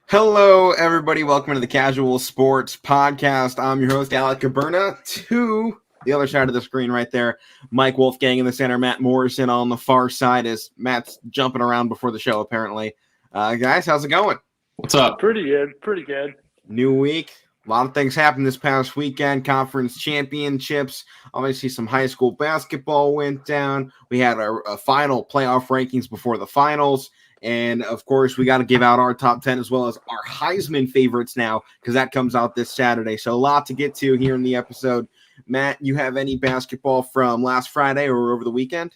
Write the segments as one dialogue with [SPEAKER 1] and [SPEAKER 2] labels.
[SPEAKER 1] Hello, everybody. Welcome to the Casual Sports Podcast. I'm your host, Alek Koberna. To the other side of the screen right there, Mike Wolfgang in the center, Matt Morrison on the far side as Matt's jumping around before the show, apparently. Guys, how's it going?
[SPEAKER 2] What's up?
[SPEAKER 3] Pretty good.
[SPEAKER 1] New week. A lot of things happened this past weekend. Conference championships. Obviously, some high school basketball went down. We had a final playoff rankings before the finals. And, of course, we got to give out our top 10 as well as our Heisman favorites now because that comes out this Saturday. So a lot to get to here in the episode. Matt, you have any basketball from last Friday or over the weekend?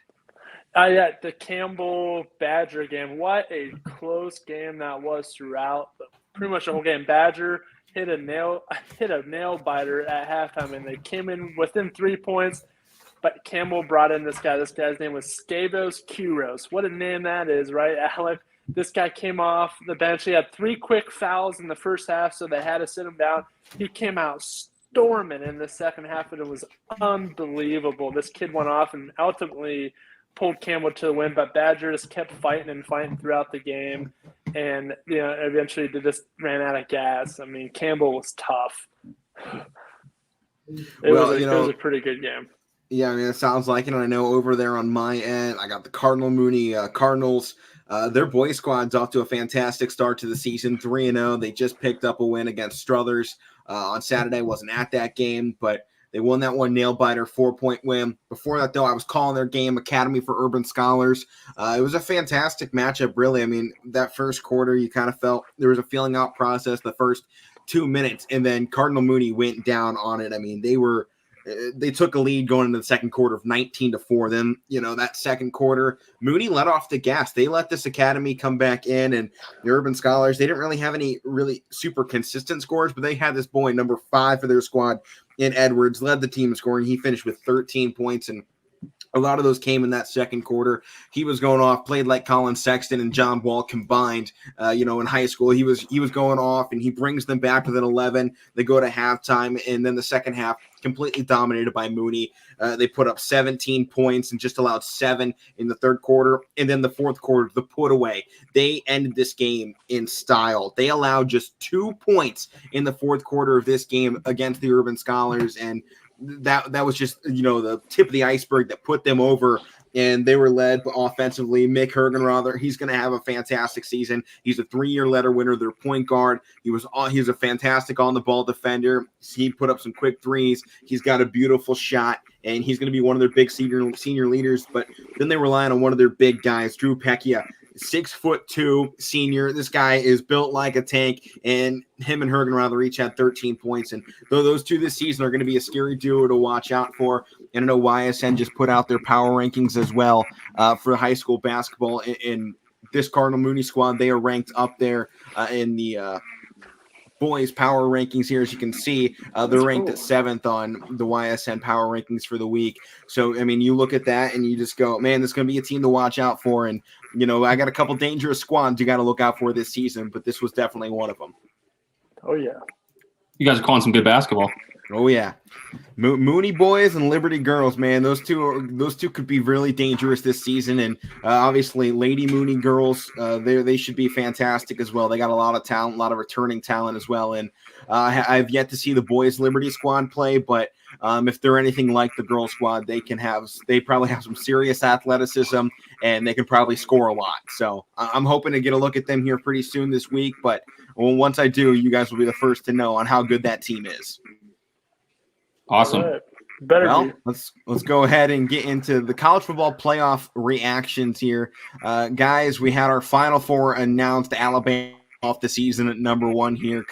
[SPEAKER 3] Yeah, the Campbell Badger game. What a close game that was throughout. Pretty much the whole game. Badger hit a nail biter at halftime, and they came in within 3 points. But Campbell brought in this guy. This guy's name was Scavos Kuros. What a name that is, right, Alek? This guy came off the bench. He had 3 quick fouls in the first half, so they had to sit him down. He came out storming in the second half, and it was unbelievable. This kid went off and ultimately pulled Campbell to the win, but Badger just kept fighting throughout the game, and eventually they just ran out of gas. I mean, Campbell was tough. It was a pretty good game.
[SPEAKER 1] Yeah, I mean, it sounds like it. And I know over there on my end, I got the Cardinal Mooney Cardinals. Their boys squad's off to a fantastic start to the season, 3-0. They just picked up a win against Struthers on Saturday. Wasn't at that game, but they won that one nail-biter 4-point win. Before that, though, I was calling their game Academy for Urban Scholars. It was a fantastic matchup, really. I mean, that first quarter, you kind of felt there was a feeling out process the first 2 minutes, and then Cardinal Mooney went down on it. I mean, they took a lead going into the second quarter of 19-4. Then, that second quarter, Mooney let off the gas. They let this academy come back in, and the Urban Scholars, they didn't really have any really super consistent scores, but they had this boy, number 5 for their squad, in Edwards, led the team in scoring. He finished with 13 points, and a lot of those came in that second quarter. He was going off, played like Colin Sexton and John Wall combined. In high school, he was going off, and he brings them back within 11. They go to halftime, and then the second half completely dominated by Mooney. They put up 17 points and just allowed 7 in the third quarter. And then the fourth quarter, the put away. They ended this game in style. They allowed just 2 points in the fourth quarter of this game against the Urban Scholars, and that was just, the tip of the iceberg that put them over, and they were led offensively. Mick Hergenrother, he's going to have a fantastic season. He's a 3-year letter winner, their point guard. He's a fantastic on-the-ball defender. He put up some quick threes. He's got a beautiful shot, and he's going to be one of their big senior leaders. But then they rely on one of their big guys, Drew Pecchia, 6'2" senior. This guy is built like a tank, and him and Hergenrother each had 13 points. And though those two this season are going to be a scary duo to watch out for, and I know YSN just put out their power rankings as well for high school basketball. In this Cardinal Mooney squad, they are ranked up there in the boys power rankings here. As you can see, they're ranked at 7th on the YSN power rankings for the week. So, I mean, you look at that and you just go, man, this is going to be a team to watch out for. And, I got a couple dangerous squads you got to look out for this season, but this was definitely one of them.
[SPEAKER 3] Oh, yeah.
[SPEAKER 2] You guys are calling some good basketball.
[SPEAKER 1] Oh, yeah. Mooney boys and Liberty girls, man. Those two could be really dangerous this season. And obviously, Lady Mooney girls, they should be fantastic as well. They got a lot of talent, a lot of returning talent as well. And I've yet to see the boys Liberty squad play, but if they're anything like the girls squad, they probably have some serious athleticism, and they can probably score a lot. So I'm hoping to get a look at them here pretty soon this week. But once I do, you guys will be the first to know on how good that team is.
[SPEAKER 2] Awesome.
[SPEAKER 3] Right.
[SPEAKER 1] Let's go ahead and get into the college football playoff reactions here. Guys, we had our Final Four announced. Alabama off the season at number 1 here.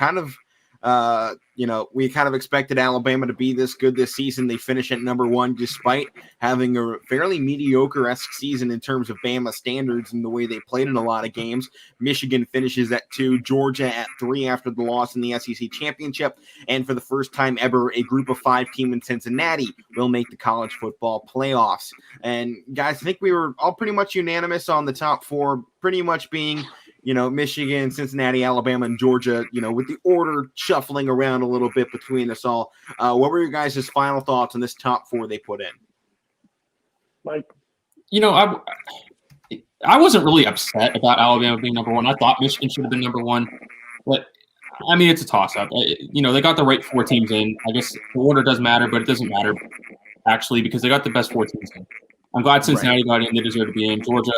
[SPEAKER 1] We kind of expected Alabama to be this good this season. They finish at number 1 despite having a fairly mediocre-esque season in terms of Bama standards and the way they played in a lot of games. Michigan finishes at 2, Georgia at 3 after the loss in the SEC championship. And for the first time ever, a group of 5 team in Cincinnati will make the college football playoffs. And guys, I think we were all pretty much unanimous on the top 4, pretty much being Michigan, Cincinnati, Alabama, and Georgia, with the order shuffling around a little bit between us all. What were your guys' final thoughts on this top 4 they put in?
[SPEAKER 3] Mike?
[SPEAKER 2] I wasn't really upset about Alabama being number 1. I thought Michigan should have been number 1. But I mean, it's a toss-up. They got the right 4 teams in. I guess the order doesn't matter, but it doesn't matter actually because they got the best 4 teams in. I'm glad Cincinnati got in. They deserve to be in. Georgia,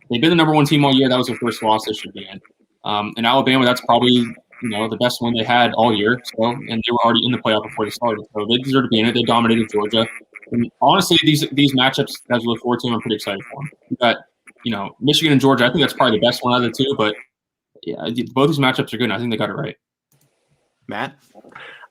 [SPEAKER 2] they've been the number 1 team all year. That was their first loss. They should be in. And Alabama, that's probably the best one they had all year. So, and they were already in the playoff before they started. So they deserve to be in it. They dominated Georgia. And honestly, these matchups as we look forward to, I'm pretty excited for them. We got Michigan and Georgia. I think that's probably the best one out of the 2. But yeah, both these matchups are good. And I think they got it right.
[SPEAKER 1] Matt?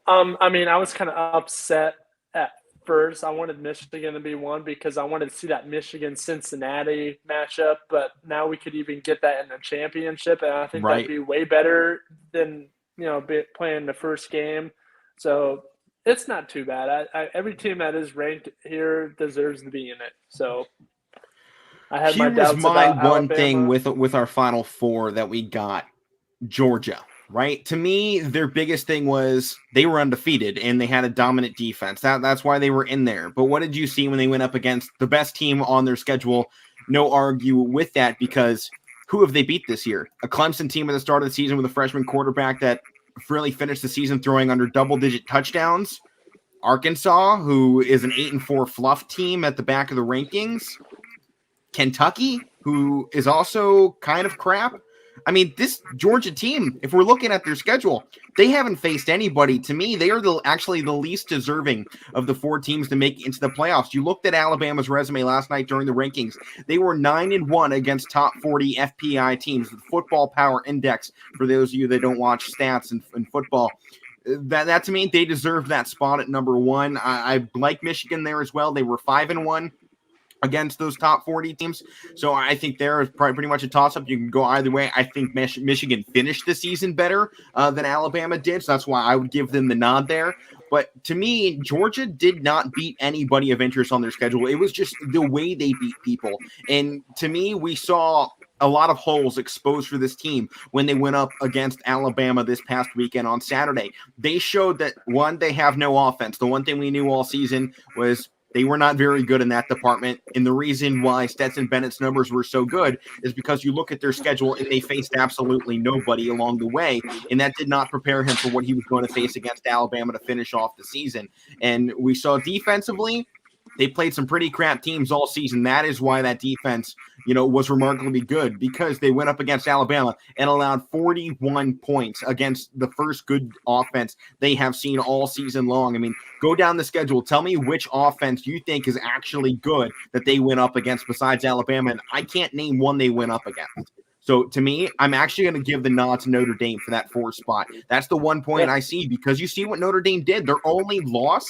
[SPEAKER 3] I mean, I was kind of upset at first. I wanted Michigan to be 1 because I wanted to see that Michigan-Cincinnati matchup, but now we could even get that in the championship, and I think that'd be way better than playing the first game. So it's not too bad. Every team that is ranked here deserves to be in it. So I had my doubts about Alabama.
[SPEAKER 1] Here's my one thing with our Final Four that we got. Georgia. Right? To me, their biggest thing was they were undefeated and they had a dominant defense. That's why they were in there. But what did you see when they went up against the best team on their schedule? No argue with that because who have they beat this year? A Clemson team at the start of the season with a freshman quarterback that really finished the season throwing under double-digit touchdowns. Arkansas, who is an 8-4 fluff team at the back of the rankings. Kentucky, who is also kind of crap. I mean, this Georgia team, if we're looking at their schedule, they haven't faced anybody. To me, they are actually the least deserving of the 4 teams to make it into the playoffs. You looked at Alabama's resume last night during the rankings. They were 9-1 against top 40 FPI teams, the Football Power Index, for those of you that don't watch stats in football. That to me, they deserve that spot at number 1. I like Michigan there as well. They were 5-1. Against those top 40 teams. So I think there is probably pretty much a toss-up. You can go either way. I think Michigan finished the season better than Alabama did, so that's why I would give them the nod there. But to me, Georgia did not beat anybody of interest on their schedule. It was just the way they beat people. And to me, we saw a lot of holes exposed for this team when they went up against Alabama this past weekend on Saturday. They showed that, one, they have no offense. The one thing we knew all season was they were not very good in that department, and the reason why Stetson Bennett's numbers were so good is because you look at their schedule and they faced absolutely nobody along the way, and that did not prepare him for what he was going to face against Alabama to finish off the season. And we saw defensively, they played some pretty crap teams all season. That is why that defense, was remarkably good because they went up against Alabama and allowed 41 points against the first good offense they have seen all season long. I mean, go down the schedule. Tell me which offense you think is actually good that they went up against besides Alabama, and I can't name one they went up against. So to me, I'm actually going to give the nod to Notre Dame for that 4th spot. That's the one point I see because you see what Notre Dame did. Their only loss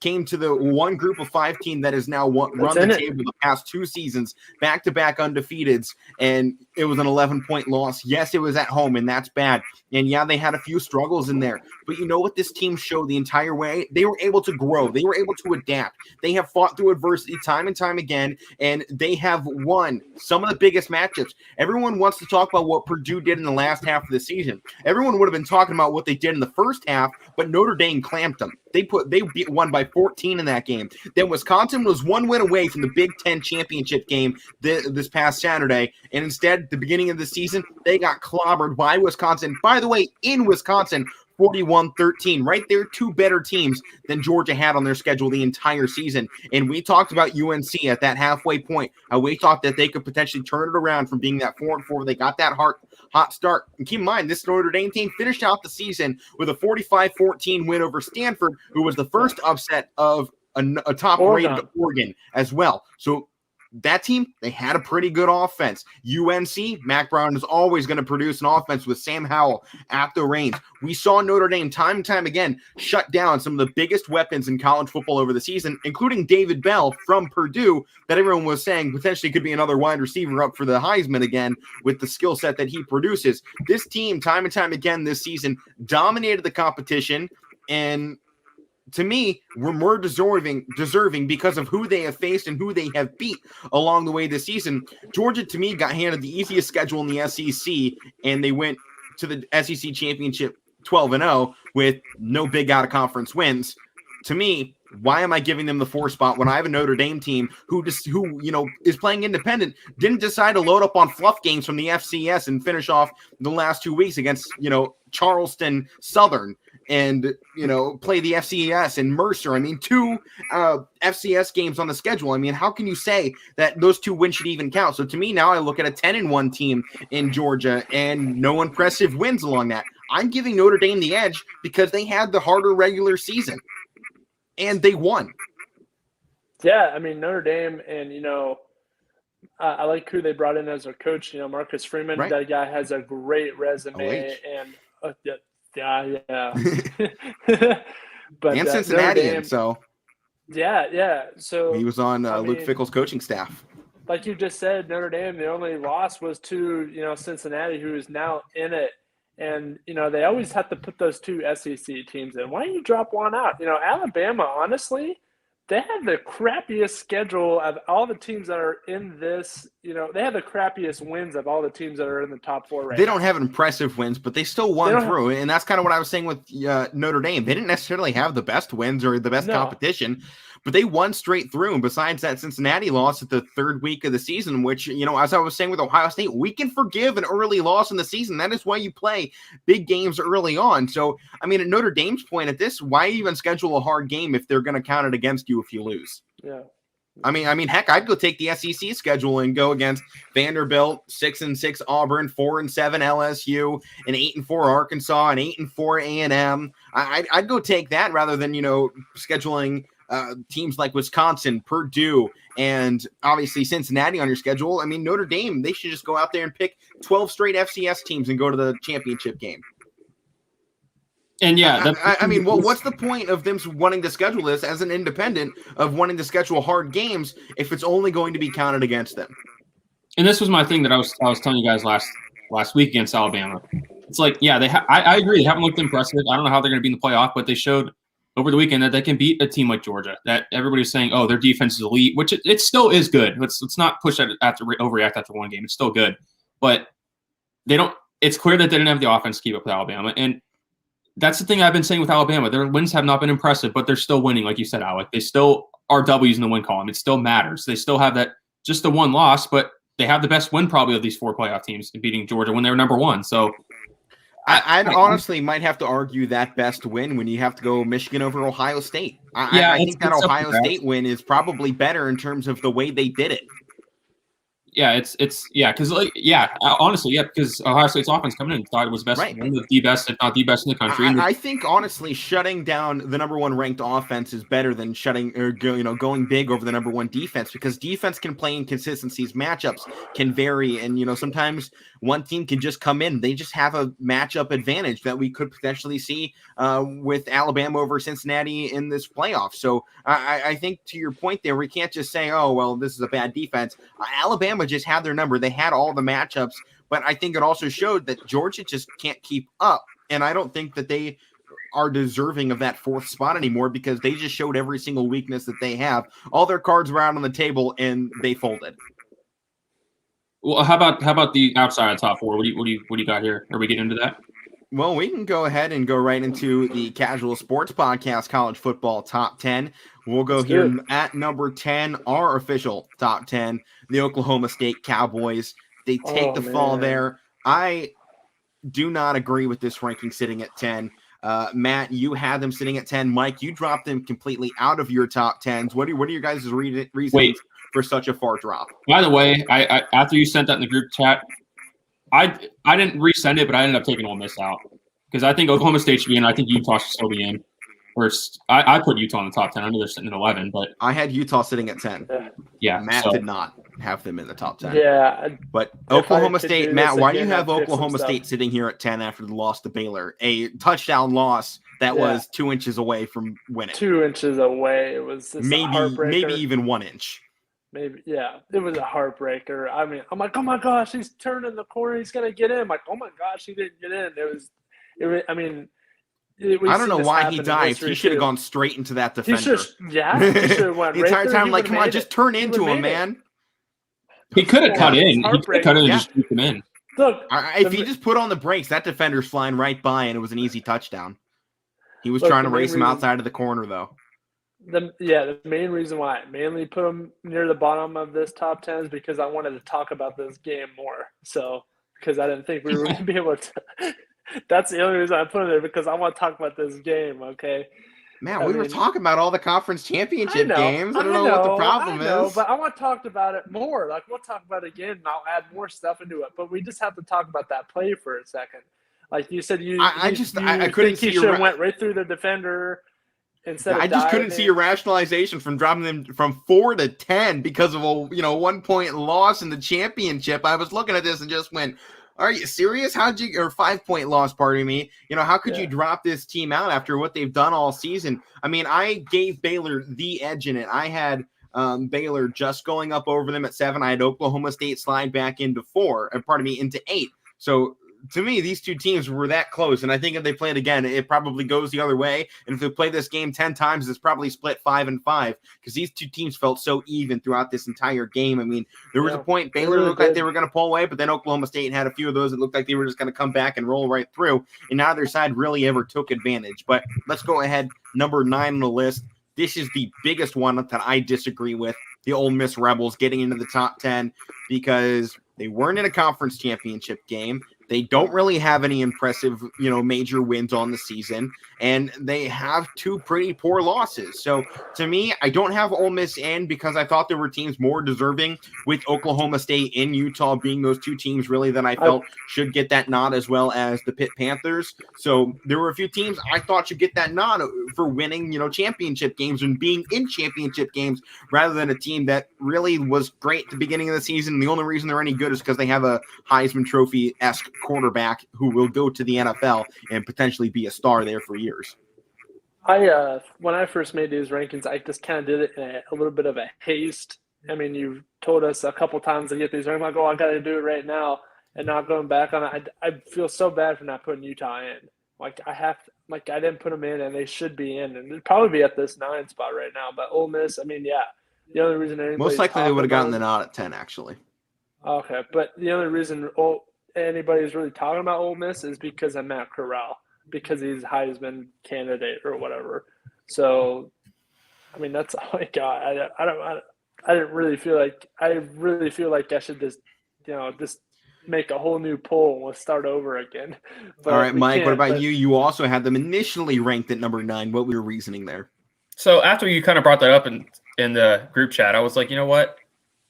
[SPEAKER 1] came to the one group of 5 team that has now run the table the past 2 seasons, back-to-back undefeateds, and it was an 11-point loss. Yes, it was at home, and that's bad. And yeah, they had a few struggles in there. But you know what this team showed the entire way? They were able to grow. They were able to adapt. They have fought through adversity time and time again, and they have won some of the biggest matchups. Everyone wants to talk about what Purdue did in the last half of the season. Everyone would have been talking about what they did in the first half, but Notre Dame clamped them. They won by 14 in that game. Then Wisconsin was 1 win away from the Big Ten championship game this past Saturday, and instead, at the beginning of the season, they got clobbered by Wisconsin. By the way, in Wisconsin, 41-13. Right there, 2 better teams than Georgia had on their schedule the entire season. And we talked about UNC at that halfway point. We thought that they could potentially turn it around from being that 4-4. They got that hot start. And keep in mind, this Notre Dame team finished out the season with a 45-14 win over Stanford, who was the first upset of a top-rated Oregon as well. So that team, they had a pretty good offense. UNC, Mac Brown is always going to produce an offense with Sam Howell at the reins. We saw Notre Dame time and time again shut down some of the biggest weapons in college football over the season, including David Bell from Purdue, that everyone was saying potentially could be another wide receiver up for the Heisman again with the skill set that he produces. This team, time and time again this season, dominated the competition, and to me, we're more deserving because of who they have faced and who they have beat along the way this season. Georgia, to me, got handed the easiest schedule in the SEC, and they went to the SEC championship 12-0 with no big out-of-conference wins. To me, Why am I giving them the 4 spot when I have a Notre Dame team who is playing independent, didn't decide to load up on fluff games from the FCS and finish off the last 2 weeks against, Charleston Southern and, play the FCS and Mercer. I mean, 2 FCS games on the schedule. I mean, how can you say that those 2 wins should even count? So to me, now I look at a 10-1 team in Georgia and no impressive wins along that. I'm giving Notre Dame the edge because they had the harder regular season. And they won.
[SPEAKER 3] Yeah, I mean, Notre Dame, and, I like who they brought in as their coach, Marcus Freeman.
[SPEAKER 1] Right.
[SPEAKER 3] That guy has a great resume. And, yeah. But,
[SPEAKER 1] and Cincinnati, so.
[SPEAKER 3] Yeah. So
[SPEAKER 1] he was on Luke Fickell's coaching staff.
[SPEAKER 3] Like you just said, Notre Dame, the only loss was to, Cincinnati, who is now in it. And, they always have to put those 2 SEC teams in. Why don't you drop one out? Alabama, honestly, they have the crappiest schedule of all the teams that are in this. They have the crappiest wins of all the teams that are in the top 4 right now.
[SPEAKER 1] They don't have impressive wins, but they still won through. And that's kind of what I was saying with Notre Dame. They didn't necessarily have the best wins or the best competition, but they won straight through. And besides that Cincinnati loss at the 3rd week of the season, which, as I was saying with Ohio State, we can forgive an early loss in the season. That is why you play big games early on. So, I mean, at Notre Dame's point at this, why even schedule a hard game if they're going to count it against you if you lose?
[SPEAKER 3] Yeah.
[SPEAKER 1] I mean, heck, I'd go take the SEC schedule and go against Vanderbilt, 6-6 Auburn, 4-7 LSU, an 8-4 Arkansas, an 8-4 A&M. I'd go take that rather than scheduling teams like Wisconsin, Purdue, and obviously Cincinnati on your schedule. I mean, Notre Dame, they should just go out there and pick 12 straight FCS teams and go to the championship game.
[SPEAKER 2] And yeah,
[SPEAKER 1] I mean, well, what's the point of them wanting to schedule this as an independent of wanting to schedule hard games if it's only going to be counted against them?
[SPEAKER 2] And this was my thing that I was telling you guys last week against Alabama. It's like, yeah, I agree. They haven't looked impressive. I don't know how they're going to be in the playoff, but they showed over the weekend that they can beat a team like Georgia. That everybody's saying, oh, their defense is elite, which it still is good. Let's not push that after overreact after one game. It's still good, but they don't. It's clear that they didn't have the offense to keep up with Alabama, and that's the thing I've been saying with Alabama. Their wins have not been impressive, but they're still winning, like you said, Alek. They still are W's in the win column. It still matters. They still have that just the one loss, but they have the best win probably of these 4 playoff teams in beating Georgia when they were number 1. So
[SPEAKER 1] I honestly might have to argue that best win when you have to go Michigan over Ohio State. I think that Ohio State win is probably better in terms of the way they did it.
[SPEAKER 2] Yeah, because honestly, because Ohio State's offense coming in thought it was best, one of the best, if not the best in the country.
[SPEAKER 1] I think honestly, shutting down the number 1 ranked offense is better than going big over the number 1 defense, because defense can play inconsistencies, matchups can vary, and sometimes one team can just come in. They just have a matchup advantage that we could potentially see with Alabama over Cincinnati in this playoff. So I think to your point there, we can't just say, oh, well, this is a bad defense. Alabama just had their number. They had all the matchups, but I think it also showed that Georgia just can't keep up. And I don't think that they are deserving of that 4th spot anymore, because they just showed every single weakness that they have. All their cards were out on the table and they folded.
[SPEAKER 2] Well, how about the outside of top 4? What do you got here? Are we getting into that?
[SPEAKER 1] Well, we can go ahead and go right into the Casual Sports Podcast College Football Top 10. We'll go here at number 10, our official top 10, the Oklahoma State Cowboys. They take the fall there. I do not agree with this ranking sitting at 10. Matt, you had them sitting at 10. Mike, you dropped them completely out of your top 10s. What are your guys' reasons for such a far drop?
[SPEAKER 2] By the way, I after you sent that in the group chat, I didn't resend it, but I ended up taking Ole Miss out because I think Oklahoma State should be in. I think Utah should still be in. First, I put Utah in the top 10. I know they're sitting at 11, but
[SPEAKER 1] I had Utah sitting at 10.
[SPEAKER 2] Yeah,
[SPEAKER 1] Matt did not have them in the top 10.
[SPEAKER 3] Yeah,
[SPEAKER 1] but Oklahoma State, Matt, why do you have Oklahoma State sitting here at 10 after the loss to Baylor? A touchdown loss that was 2 inches away from winning.
[SPEAKER 3] 2 inches away. It was just
[SPEAKER 1] maybe even 1 inch.
[SPEAKER 3] Maybe, it was a heartbreaker. I mean, I'm like, oh my gosh, he's turning the corner, he's gonna get in. I'm like, oh my gosh, he didn't get in. I
[SPEAKER 1] don't know why he dived. He should have gone straight into that defender.
[SPEAKER 3] He should have went
[SPEAKER 1] the entire time. Like, come on, just turn into him, man.
[SPEAKER 2] He could have cut in. He could have cut in and just shoot him in.
[SPEAKER 3] Look,
[SPEAKER 1] if he just put on the brakes, that defender's flying right by, and it was an easy touchdown. He was trying to race him outside of the corner, though.
[SPEAKER 3] The main reason why I mainly put them near the bottom of this top 10 is because I wanted to talk about this game more. So, because I didn't think we were going to be able to. That's the only reason I put it there, because I want to talk about this game, okay?
[SPEAKER 1] Man, we were talking about all the conference championship games. I don't know what the problem is.
[SPEAKER 3] But I want to talk about it more. Like, we'll talk about it again, and I'll add more stuff into it. But we just have to talk about that play for a second. Like you said, I couldn't see. He should have went right through the defender.
[SPEAKER 1] I just couldn't see your rationalization from dropping them from 4 to 10 because of a 1 point loss in the championship. I was looking at this and just went, "Are you serious? Or 5 point loss? Pardon me. How could you drop this team out after what they've done all season?" I mean, I gave Baylor the edge in it. I had Baylor just going up over them at 7. I had Oklahoma State slide back into 8. So, to me, these two teams were that close, and I think if they played again, it probably goes the other way. And if they play this game 10 times, it's probably split 5-5 because these two teams felt so even throughout this entire game. I mean, there was a point Baylor looked like they were going to pull away, but then Oklahoma State had a few of those that looked like they were just going to come back and roll right through, and neither side really ever took advantage. But let's go ahead. Number 9 on the list. This is the biggest one that I disagree with. The Ole Miss Rebels getting into the top 10 because they weren't in a conference championship game. They don't really have any impressive, major wins on the season, and they have 2 pretty poor losses. So, to me, I don't have Ole Miss in because I thought there were teams more deserving, with Oklahoma State and Utah being those 2 teams really that I felt should get that nod, as well as the Pitt Panthers. So, there were a few teams I thought should get that nod for winning, championship games and being in championship games, rather than a team that really was great at the beginning of the season. And the only reason they're any good is because they have a Heisman Trophy-esque quarterback who will go to the NFL and potentially be a star there for years.
[SPEAKER 3] When I first made these rankings, I just kind of did it in a little bit of a haste. I mean, you've told us a couple times to get these rankings. I'm like, I got to do it right now, and not going back on it. I feel so bad for not putting Utah in. I didn't put them in, and they should be in, and they'd probably be at this 9 spot right now. But Ole Miss, I mean, yeah, the only reason
[SPEAKER 1] most likely they would have gotten the nod at 10, actually.
[SPEAKER 3] Okay, but the only reason anybody's really talking about Ole Miss is because of Matt Corral, because he's Heisman candidate or whatever. So, I mean, that's all I got. I really feel like I should just make a whole new poll and we'll start over again. But
[SPEAKER 1] all right, Mike, what about you? You also had them initially ranked at number 9. What was your reasoning there?
[SPEAKER 4] So after you kind of brought that up in the group chat, I was like, you know what?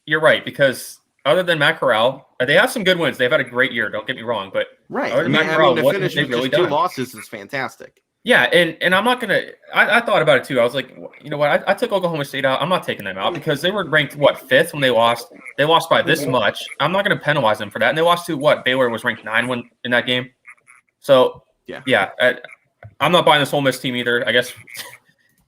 [SPEAKER 4] You're right, because other than Matt Corral, they have some good wins. They've had a great year. Don't get me wrong, but
[SPEAKER 1] right.
[SPEAKER 4] Other than Matt Corral,
[SPEAKER 1] to finish with really 2 losses is fantastic.
[SPEAKER 4] Yeah, and I'm not gonna. I thought about it too. I was like, you know what? I took Oklahoma State out. I'm not taking them out because they were ranked 5th when they lost. They lost by this much. I'm not gonna penalize them for that. And they lost to Baylor was ranked 9 in that game. So yeah. I'm not buying this Ole Miss team either. I guess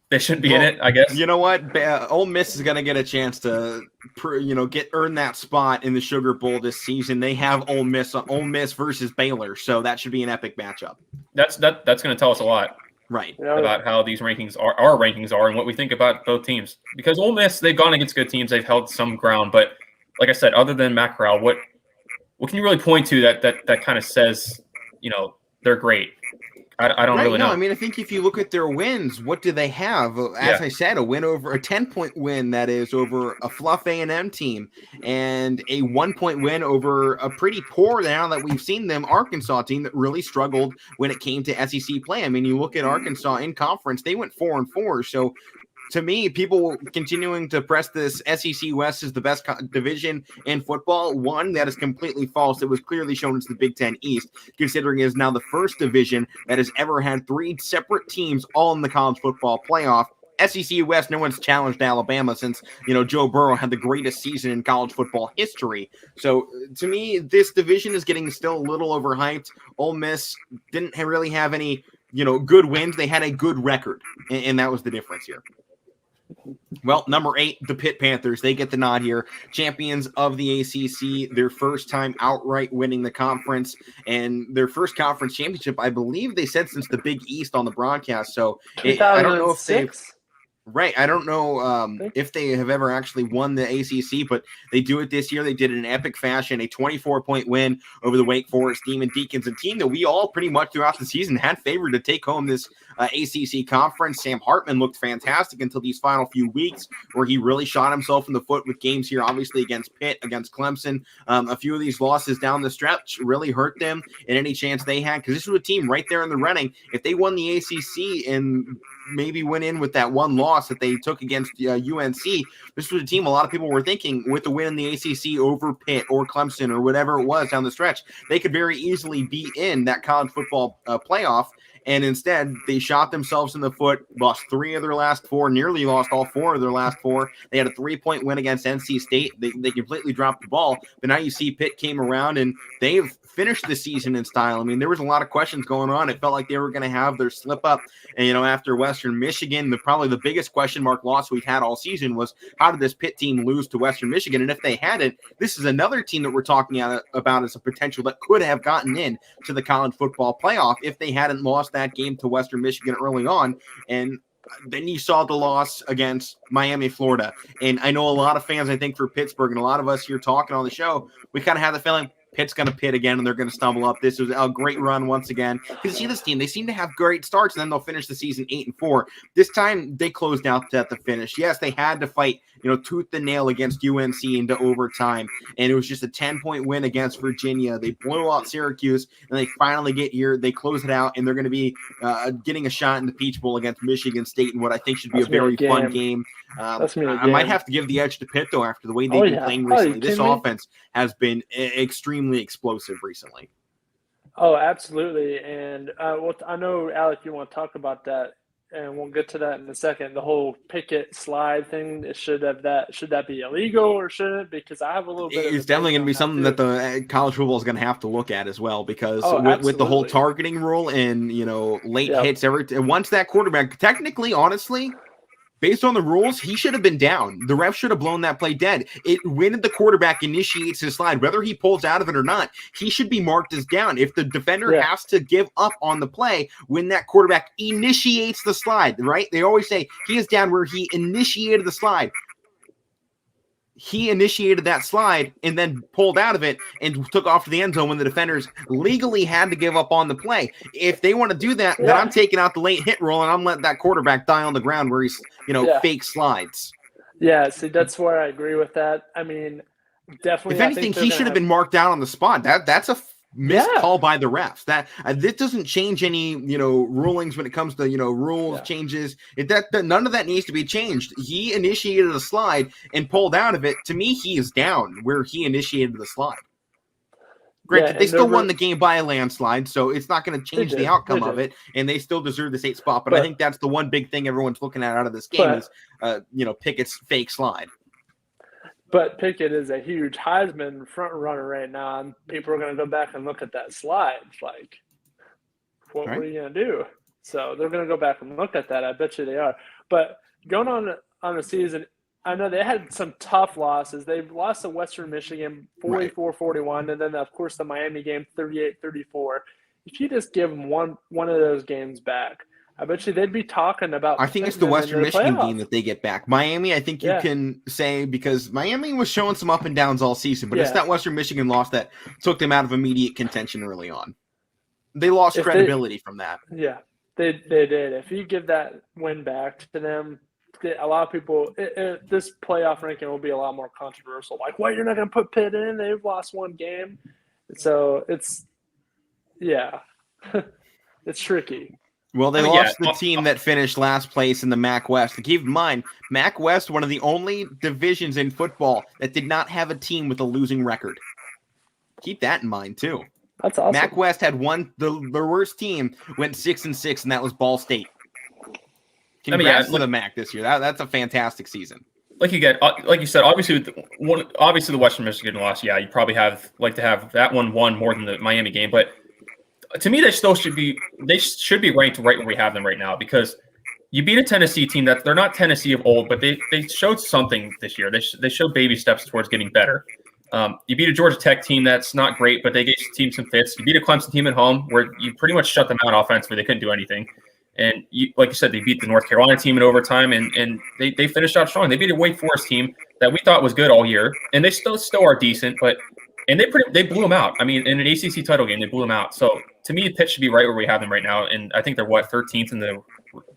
[SPEAKER 4] they shouldn't be in it, I guess.
[SPEAKER 1] You know what? Ole Miss is going to get a chance to, earn that spot in the Sugar Bowl this season. They have Ole Miss versus Baylor, so that should be an epic matchup.
[SPEAKER 4] That's going to tell us a lot,
[SPEAKER 1] right?
[SPEAKER 4] About how these rankings are, our rankings are, and what we think about both teams. Because Ole Miss, they've gone against good teams, they've held some ground, but like I said, other than Matt Corral, what can you really point to that kind of says, they're great? I don't really know.
[SPEAKER 1] I mean, I think if you look at their wins, what do they have? As I said, a 10-point win that is over a fluff A&M team, and a 1-point win over a pretty poor, now that we've seen them, Arkansas team that really struggled when it came to SEC play. I mean, you look at Arkansas in conference, they went 4-4. So to me, people continuing to press this SEC West is the best division in football. One, that is completely false. It was clearly shown as the Big Ten East, considering it is now the first division that has ever had 3 separate teams all in the college football playoff. SEC West, no one's challenged Alabama since, Joe Burrow had the greatest season in college football history. So, to me, this division is getting still a little overhyped. Ole Miss didn't really have any, good wins. They had a good record, and that was the difference here. Well, number 8, the Pitt Panthers. They get the nod here. Champions of the ACC, their first time outright winning the conference, and their first conference championship, I believe they said, since the Big East on the broadcast. So, I don't know if they've... Right. I don't know if they have ever actually won the ACC, but they do it this year. They did it in epic fashion, a 24-point win over the Wake Forest Demon Deacons, a team that we all pretty much throughout the season had favored to take home this ACC conference. Sam Hartman looked fantastic until these final few weeks where he really shot himself in the foot with games here, obviously against Pitt, against Clemson. A few of these losses down the stretch really hurt them in any chance they had, because this was a team right there in the running. If they won the ACC and maybe went in with that one loss that they took against UNC, this was a team a lot of people were thinking with the win in the ACC over Pitt or Clemson or whatever it was down the stretch, they could very easily be in that college football playoff. And instead, they shot themselves in the foot, lost 3 of their last 4, nearly lost all 4 of their last 4. They had a 3-point win against NC State. They completely dropped the ball. But now you see Pitt came around, and they've finished the season in style. I mean, there was a lot of questions going on. It felt like they were going to have their slip up. And, after Western Michigan, probably the biggest question mark loss we've had all season was, how did this Pitt team lose to Western Michigan? And if they hadn't, this is another team that we're talking about as a potential that could have gotten in to the college football playoff if they hadn't lost that game to Western Michigan early on. And then you saw the loss against Miami, Florida. And I know a lot of fans, I think, for Pittsburgh, and a lot of us here talking on the show, we kind of have the feeling Pitt's going to Pitt again, and they're going to stumble up. This was a great run once again. Because you see this team, they seem to have great starts, and then they'll finish the season 8-4. This time, they closed out at the finish. Yes, they had to fight, tooth and nail against UNC into overtime, and it was just a 10-point win against Virginia. They blew out Syracuse, and they finally get here. They close it out, and they're going to be getting a shot in the Peach Bowl against Michigan State in what I think should be a very fun game. I might have to give the edge to Pitt, though, after the way they've been playing recently. This offense has been extremely explosive recently.
[SPEAKER 3] Oh, absolutely. And I know, Alek, you want to talk about that, and we'll get to that in a second. The whole picket slide thing, should that be illegal or shouldn't it? Because I have a little bit.
[SPEAKER 1] It's definitely going to be something that the college football is going to have to look at as well, because with the whole targeting rule and late hits once that quarterback, technically, honestly, based on the rules, he should have been down. The ref should have blown that play dead. When the quarterback initiates his slide, whether he pulls out of it or not, he should be marked as down. If the defender has to give up on the play when that quarterback initiates the slide, right? They always say he is down where he initiated the slide. He initiated that slide and then pulled out of it and took off to the end zone when the defenders legally had to give up on the play. If they want to do that, then I'm taking out the late hit rule and I'm letting that quarterback die on the ground where he's, fake slides.
[SPEAKER 3] Yeah, see, that's where I agree with that. I mean, definitely.
[SPEAKER 1] If anything, he should have been marked out on the spot. That's a missed call by the refs. That this doesn't change any rulings when it comes to rules changes. None of that needs to be changed. He initiated a slide and pulled out of it. To me, he is down where he initiated the slide. Granted, they still won the game by a landslide, so it's not going to change the outcome of it, and they still deserve this 8th spot. But I think that's the one big thing everyone's looking at out of this game is Pickett's fake slide.
[SPEAKER 3] But Pickett is a huge Heisman front runner right now, and people are going to go back and look at that slide. Like, what were you going to do? So they're going to go back and look at that. I bet you they are. But going on the season, I know they had some tough losses. They've lost to Western Michigan 44-41, and then, of course, the Miami game 38-34. If you just give them one of those games back, I bet you they'd be talking about.
[SPEAKER 1] I think it's the Western Michigan game that they get back. Miami, I think you can say, because Miami was showing some up and downs all season, but it's that Western Michigan loss that took them out of immediate contention early on. They lost credibility from that.
[SPEAKER 3] Yeah, they did. If you give that win back to them, a lot of people, this playoff ranking will be a lot more controversial. Like, why you're not going to put Pitt in? They've lost one game. So it's tricky.
[SPEAKER 1] Well, they lost the team that finished last place in the MAC West. And keep in mind, MAC West, one of the only divisions in football that did not have a team with a losing record. Keep that in mind, too.
[SPEAKER 3] That's awesome.
[SPEAKER 1] MAC West had their worst team went 6-6, and that was Ball State. Congrats to the MAC this year. That's a fantastic season.
[SPEAKER 4] Like you said, obviously the Western Michigan loss, you probably like to have that one won more than the Miami game, but to me, they should be ranked right where we have them right now, because you beat a Tennessee team that they're not Tennessee of old, but they showed something this year. They showed baby steps towards getting better. You beat a Georgia Tech team that's not great, but they gave the team some fits. You beat a Clemson team at home where you pretty much shut them out offensively. They couldn't do anything. And like you said, they beat the North Carolina team in overtime, and they finished out strong. They beat a Wake Forest team that we thought was good all year, and they still are decent, and they blew them out. I mean, in an ACC title game, they blew them out. So to me, Pitt should be right where we have them right now, and I think they're 13th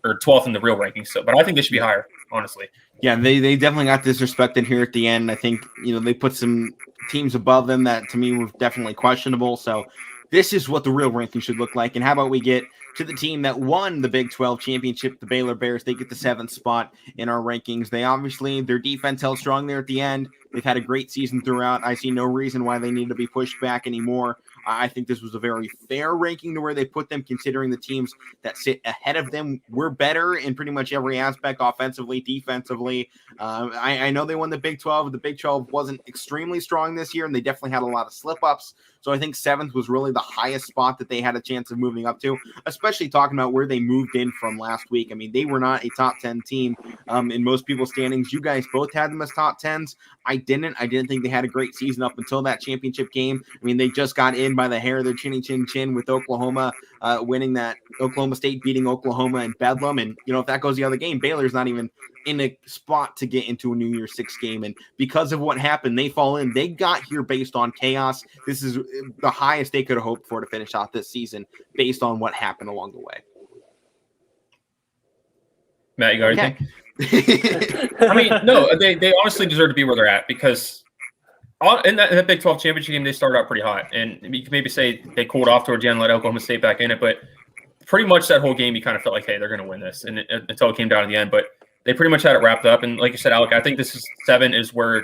[SPEAKER 4] or 12th in the real rankings. So, but I think they should be higher, honestly.
[SPEAKER 1] Yeah, they definitely got disrespected here at the end. I think, they put some teams above them that to me were definitely questionable. So this is what the real ranking should look like. And how about we get to the team that won the Big 12 championship, the Baylor Bears? They get the 7th spot in our rankings. Their defense held strong there at the end. They've had a great season throughout. I see no reason why they need to be pushed back anymore. I think this was a very fair ranking to where they put them, considering the teams that sit ahead of them were better in pretty much every aspect, offensively, defensively. I know they won the Big 12. The Big 12 wasn't extremely strong this year, and they definitely had a lot of slip-ups. So I think 7th was really the highest spot that they had a chance of moving up to, especially talking about where they moved in from last week. I mean, they were not a top 10 team in most people's standings. You guys both had them as top 10s. I didn't think they had a great season up until that championship game. I mean, they just got in by the hair of their chinny chin chin with Oklahoma winning that, Oklahoma State beating Oklahoma in Bedlam. And, if that goes the other game, Baylor's not even in a spot to get into a New Year's Six game. And because of what happened, they fall in. They got here based on chaos. This is the highest they could have hoped for to finish out this season based on what happened along the way.
[SPEAKER 4] Matt, you got anything? I mean, no, they honestly deserve to be where they're at, because in that Big 12 championship game, they started out pretty hot. And you could maybe say they cooled off towards the end, let Oklahoma State back in it. But pretty much that whole game, you kind of felt like, hey, they're going to win this, and until it came down to the end. But they pretty much had it wrapped up. And like you said, Alek, I think this is 7 is where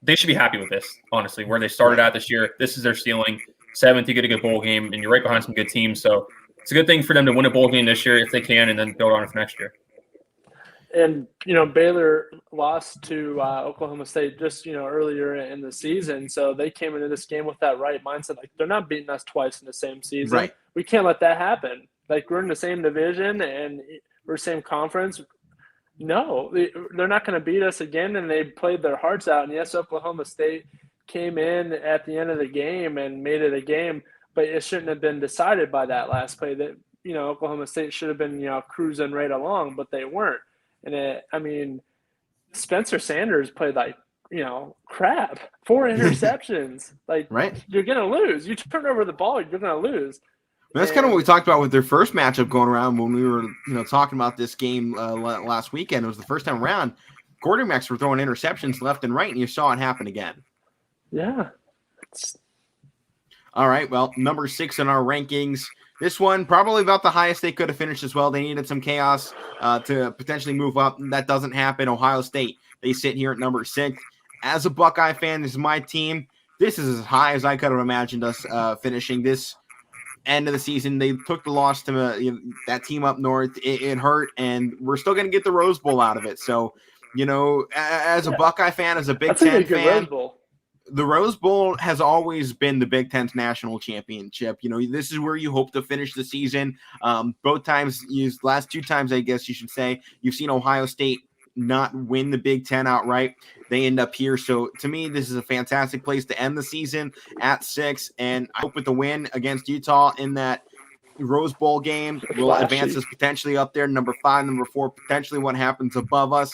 [SPEAKER 4] they should be happy with this, honestly, where they started out this year. This is their ceiling. 7th, you get a good bowl game, and you're right behind some good teams. So it's a good thing for them to win a bowl game this year if they can, and then build on it for next year.
[SPEAKER 3] And, Baylor lost to Oklahoma State just, earlier in the season. So they came into this game with that right mindset. Like, they're not beating us twice in the same season.
[SPEAKER 1] Right.
[SPEAKER 3] We can't let that happen. Like, we're in the same division and we're same conference. No, they're not going to beat us again. And they played their hearts out. And yes, Oklahoma State came in at the end of the game and made it a game, but it shouldn't have been decided by that last play. That, Oklahoma State should have been, cruising right along, but they weren't. And Spencer Sanders played like, crap. 4 interceptions. Like,
[SPEAKER 1] right.
[SPEAKER 3] You're going to lose. You turn over the ball, you're going to lose.
[SPEAKER 1] And that's kind of what we talked about with their first matchup going around when we were, talking about this game last weekend. It was the first time around. Quarterbacks were throwing interceptions left and right, and you saw it happen again.
[SPEAKER 3] Yeah.
[SPEAKER 1] All right. Well, number 6 in our rankings. This one, probably about the highest they could have finished as well. They needed some chaos to potentially move up. That doesn't happen. Ohio State, they sit here at number 6. As a Buckeye fan, this is my team. This is as high as I could have imagined us finishing this end of the season. They took the loss to that team up north. It hurt, and we're still going to get the Rose Bowl out of it. So, as a Buckeye fan, as a Big Ten fan, the Rose Bowl has always been the Big Ten's national championship. This is where you hope to finish the season. Both times, last 2 times, I guess you should say, you've seen Ohio State not win the Big Ten outright. They end up here. So to me, this is a fantastic place to end the season at 6. And I hope with the win against Utah in that Rose Bowl game will advance us potentially up there. Number 5, number 4, potentially what happens above us.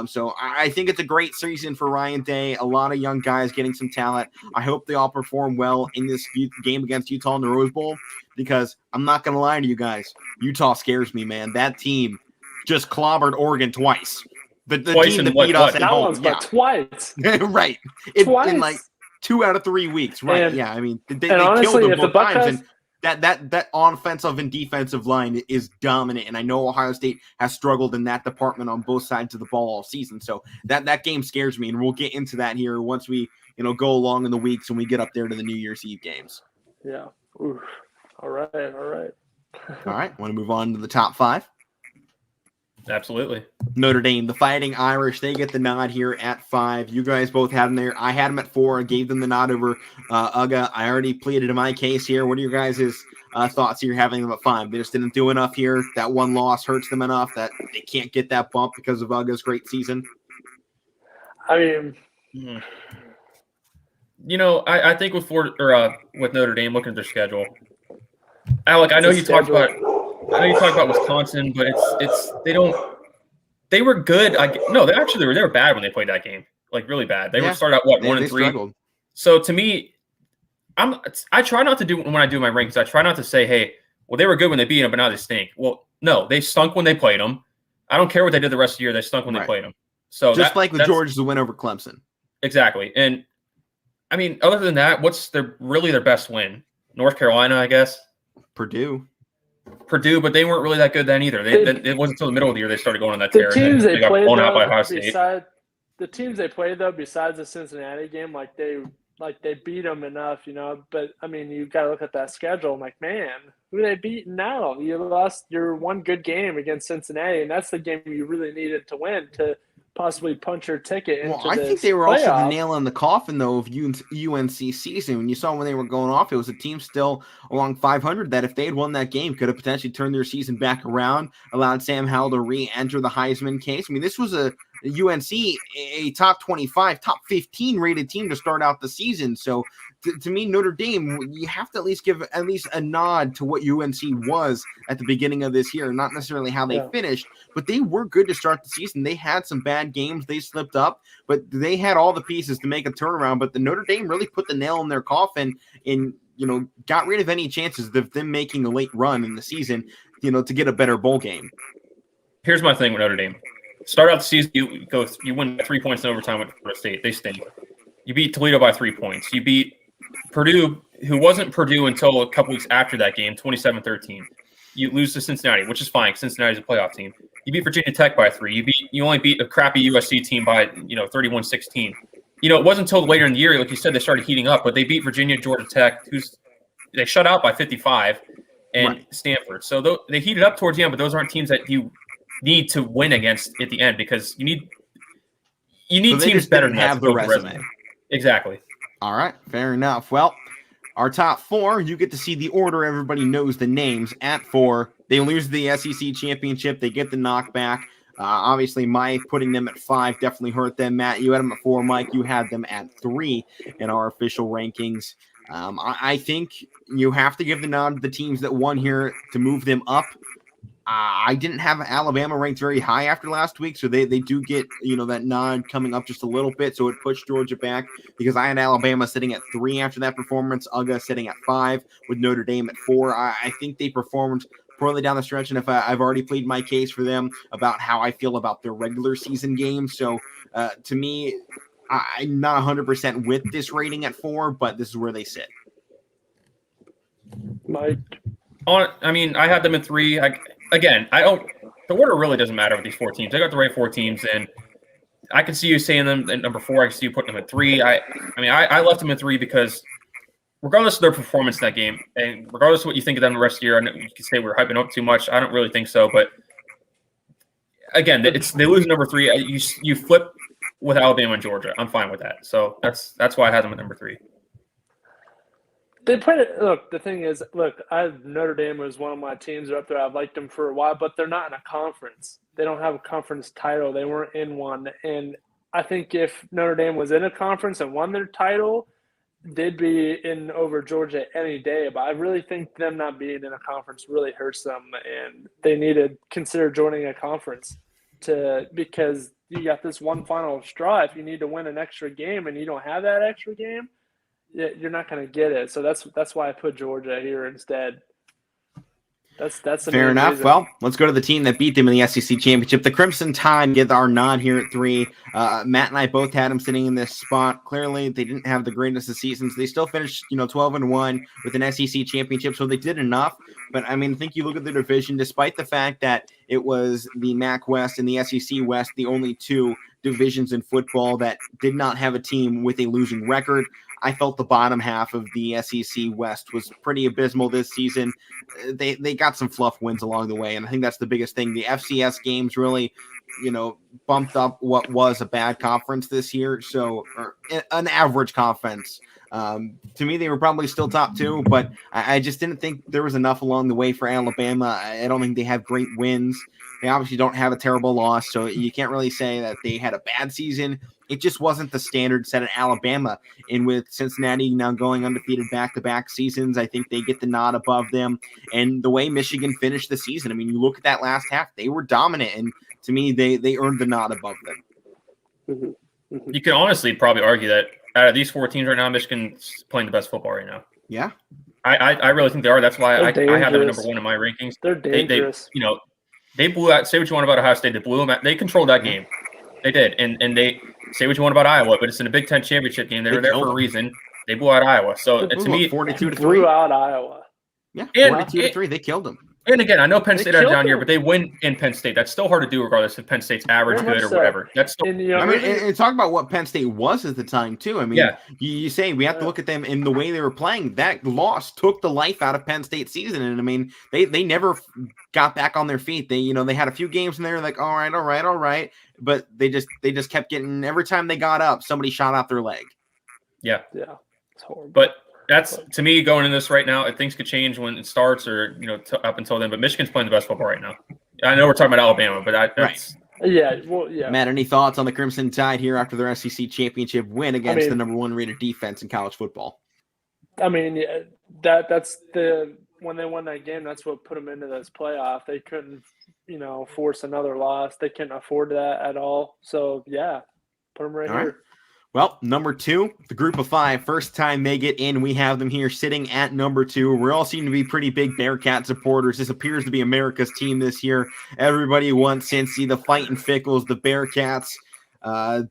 [SPEAKER 1] So I think it's a great season for Ryan Day. A lot of young guys getting some talent. I hope they all perform well in this game against Utah in the Rose Bowl, because I'm not going to lie to you guys. Utah scares me, man. That team just clobbered Oregon twice. The team that beat us at home.
[SPEAKER 3] Yeah. Twice.
[SPEAKER 1] Right.
[SPEAKER 3] Twice.
[SPEAKER 1] In like 2 out of 3 weeks. Right. And, yeah. I mean, they
[SPEAKER 3] honestly,
[SPEAKER 1] killed them both
[SPEAKER 3] Buckeyes,
[SPEAKER 1] times. And that offensive and defensive line is dominant. And I know Ohio State has struggled in that department on both sides of the ball all season. So that game scares me. And we'll get into that here once we, go along in the weeks and we get up there to the New Year's Eve games.
[SPEAKER 3] Yeah. Oof. All right.
[SPEAKER 1] All right. Want to move on to the top 5?
[SPEAKER 4] Absolutely.
[SPEAKER 1] Notre Dame, the Fighting Irish, they get the nod here at 5. You guys both had them there. I had them at 4. I gave them the nod over Uga. I already pleaded in my case here. What are your guys' thoughts here having them at 5? They just didn't do enough here. That one loss hurts them enough that they can't get that bump because of Uga's great season.
[SPEAKER 3] I mean,
[SPEAKER 4] I think with Notre Dame, looking at their schedule, Alek, I know you talked about I know you talk about Wisconsin, but they were good. They were bad when they played that game, like really bad. They were started out 1-3.
[SPEAKER 1] Struggled.
[SPEAKER 4] So to me, I try not to do when I do my rankings. I try not to say, hey, well, they were good when they beat them, but now they stink. Well, no, they stunk when they played them. I don't care what they did the rest of the year. They stunk when they played them. So
[SPEAKER 1] just like with Georgia's win over Clemson.
[SPEAKER 4] Exactly. And I mean, other than that, what's their best win? North Carolina, I guess.
[SPEAKER 1] Purdue,
[SPEAKER 4] but they weren't really that good then either. It wasn't until the middle of the year they started going on that tear.
[SPEAKER 3] The teams they
[SPEAKER 4] got
[SPEAKER 3] played
[SPEAKER 4] blown out by Ohio State.
[SPEAKER 3] The teams they played though, besides the Cincinnati game, they beat them enough, But I mean, you got to look at that schedule. I'm like, man, who they beating now? You lost your one good game against Cincinnati, and that's the game you really needed to win to possibly punch your ticket into
[SPEAKER 1] I think they were also the nail in the coffin, though, of UNC season. When you saw when they were going off, it was a team still along 500 that if they had won that game could have potentially turned their season back around, allowed Sam Howell to re-enter the Heisman case. I mean, this was a UNC, a top 25, top 15 rated team to start out the season. So to me, Notre Dame, you have to at least give at least a nod to what UNC was at the beginning of this year, not necessarily how they finished, but they were good to start the season. They had some bad games. They slipped up, but they had all the pieces to make a turnaround. But the Notre Dame really put the nail in their coffin and, got rid of any chances of them making a late run in the season, to get a better bowl game.
[SPEAKER 4] Here's my thing with Notre Dame. Start out the season, you win 3 points in overtime with Florida State. They stink. You beat Toledo by 3 points. You beat Purdue, who wasn't Purdue until a couple weeks after that game, 27-13. You lose to Cincinnati, which is fine. Cincinnati's a playoff team. You beat Virginia Tech by 3. You only beat a crappy USC team by 31-16. It wasn't until later in the year, like you said, they started heating up. But they beat Virginia, Georgia Tech, they shut out by 55, and Stanford. So they heated up towards the end, but those aren't teams that you need to win against at the end because you need teams better than that
[SPEAKER 1] have the resume.
[SPEAKER 4] Exactly.
[SPEAKER 1] All right, fair enough. Well, our top 4, you get to see the order. Everybody knows the names. At 4, they lose the SEC championship. They get the knockback. Obviously, Mike putting them at 5 definitely hurt them. Matt, you had them at 4. Mike, you had them at 3 in our official rankings. I think you have to give the nod to the teams that won here to move them up. I didn't have Alabama ranked very high after last week, so they do get that nod coming up just a little bit. So it pushed Georgia back because I had Alabama sitting at 3 after that performance, UGA sitting at 5 with Notre Dame at 4. I think they performed poorly down the stretch, and if I've already pleaded my case for them about how I feel about their regular season games. So to me, I'm not 100% with this rating at 4, but this is where they sit.
[SPEAKER 3] Mike,
[SPEAKER 4] I had them at 3. The order really doesn't matter with these 4 teams. They got the right 4 teams, and I can see you saying them at number 4. I can see you putting them at 3. I left them at 3 because regardless of their performance in that game, and regardless of what you think of them the rest of the year, and you can say we're hyping up too much. I don't really think so, but again, they lose number 3. You flip with Alabama and Georgia. I'm fine with that. So that's why I had them at number 3.
[SPEAKER 3] They played it. Look, the thing is, Notre Dame was one of my teams up there. I've liked them for a while, but they're not in a conference. They don't have a conference title. They weren't in one. And I think if Notre Dame was in a conference and won their title, they'd be in over Georgia any day. But I really think them not being in a conference really hurts them, and they need to consider joining a conference because you got this one final straw. If you need to win an extra game and you don't have that extra game, you're not going to get it. So that's why I put Georgia here instead. That's the
[SPEAKER 1] fair enough.
[SPEAKER 3] reason.
[SPEAKER 1] Well, let's go to the team that beat them in the SEC championship. The Crimson Tide get our nod here at 3. Matt and I both had them sitting in this spot. Clearly, they didn't have the greatest of seasons. They still finished, 12-1 with an SEC championship, so they did enough. But I think you look at the division, despite the fact that it was the MAC West and the SEC West, the only 2 divisions in football that did not have a team with a losing record. I felt the bottom half of the SEC West was pretty abysmal this season. They got some fluff wins along the way, and I think that's the biggest thing. The FCS games really bumped up what was a bad conference this year. So an average conference. To me, they were probably still top 2, but I just didn't think there was enough along the way for Alabama. I don't think they have great wins. They obviously don't have a terrible loss, so you can't really say that they had a bad season. It just wasn't the standard set at Alabama. And with Cincinnati now going undefeated back-to-back seasons, I think they get the nod above them. And the way Michigan finished the season, I mean, you look at that last half, they were dominant. And to me, they earned the nod above them.
[SPEAKER 3] Mm-hmm. Mm-hmm.
[SPEAKER 4] You could honestly probably argue that out of these 4 teams right now, Michigan's playing the best football right now.
[SPEAKER 1] Yeah.
[SPEAKER 4] I really think they are. That's why I have them at number 1 in my rankings.
[SPEAKER 3] They're dangerous.
[SPEAKER 4] They blew out. Say what you want about Ohio State. They blew them out. They controlled that game. They did. And they say what you want about Iowa, but it's in a Big Ten championship game. They were there for a reason. They blew out Iowa. So to me,
[SPEAKER 1] 42-3.
[SPEAKER 3] Blew out Iowa.
[SPEAKER 1] Yeah, 42-3. They killed them.
[SPEAKER 4] And again, I know Penn State are down here, but they win in Penn State. That's still hard to do, regardless if Penn State's average, good, or whatever. That's still.
[SPEAKER 1] And talk about what Penn State was at the time too. I mean, you say we have to look at them in the way they were playing. That loss took the life out of Penn State's season, and I mean, they never got back on their feet. They they had a few games and they were like, all right, but they just kept getting, every time they got up, somebody shot out their leg.
[SPEAKER 3] Yeah, it's horrible.
[SPEAKER 4] But that's, to me, going into this right now, things could change when it starts or, up until then. But Michigan's playing the best football right now. I know we're talking about Alabama, but that's
[SPEAKER 3] right. Yeah.
[SPEAKER 1] Matt, any thoughts on the Crimson Tide here after their SEC championship win against the number 1 rated defense in college football?
[SPEAKER 3] I mean, that's when they won that game, that's what put them into this playoff. They couldn't, force another loss. They couldn't afford that at all. So, yeah, put them right here. Right.
[SPEAKER 1] Well, number 2, the group of 5, first time they get in. We have them here sitting at number 2. We all seem to be pretty big Bearcat supporters. This appears to be America's team this year. Everybody wants Cincy, the Fightin' Fickles, the Bearcats.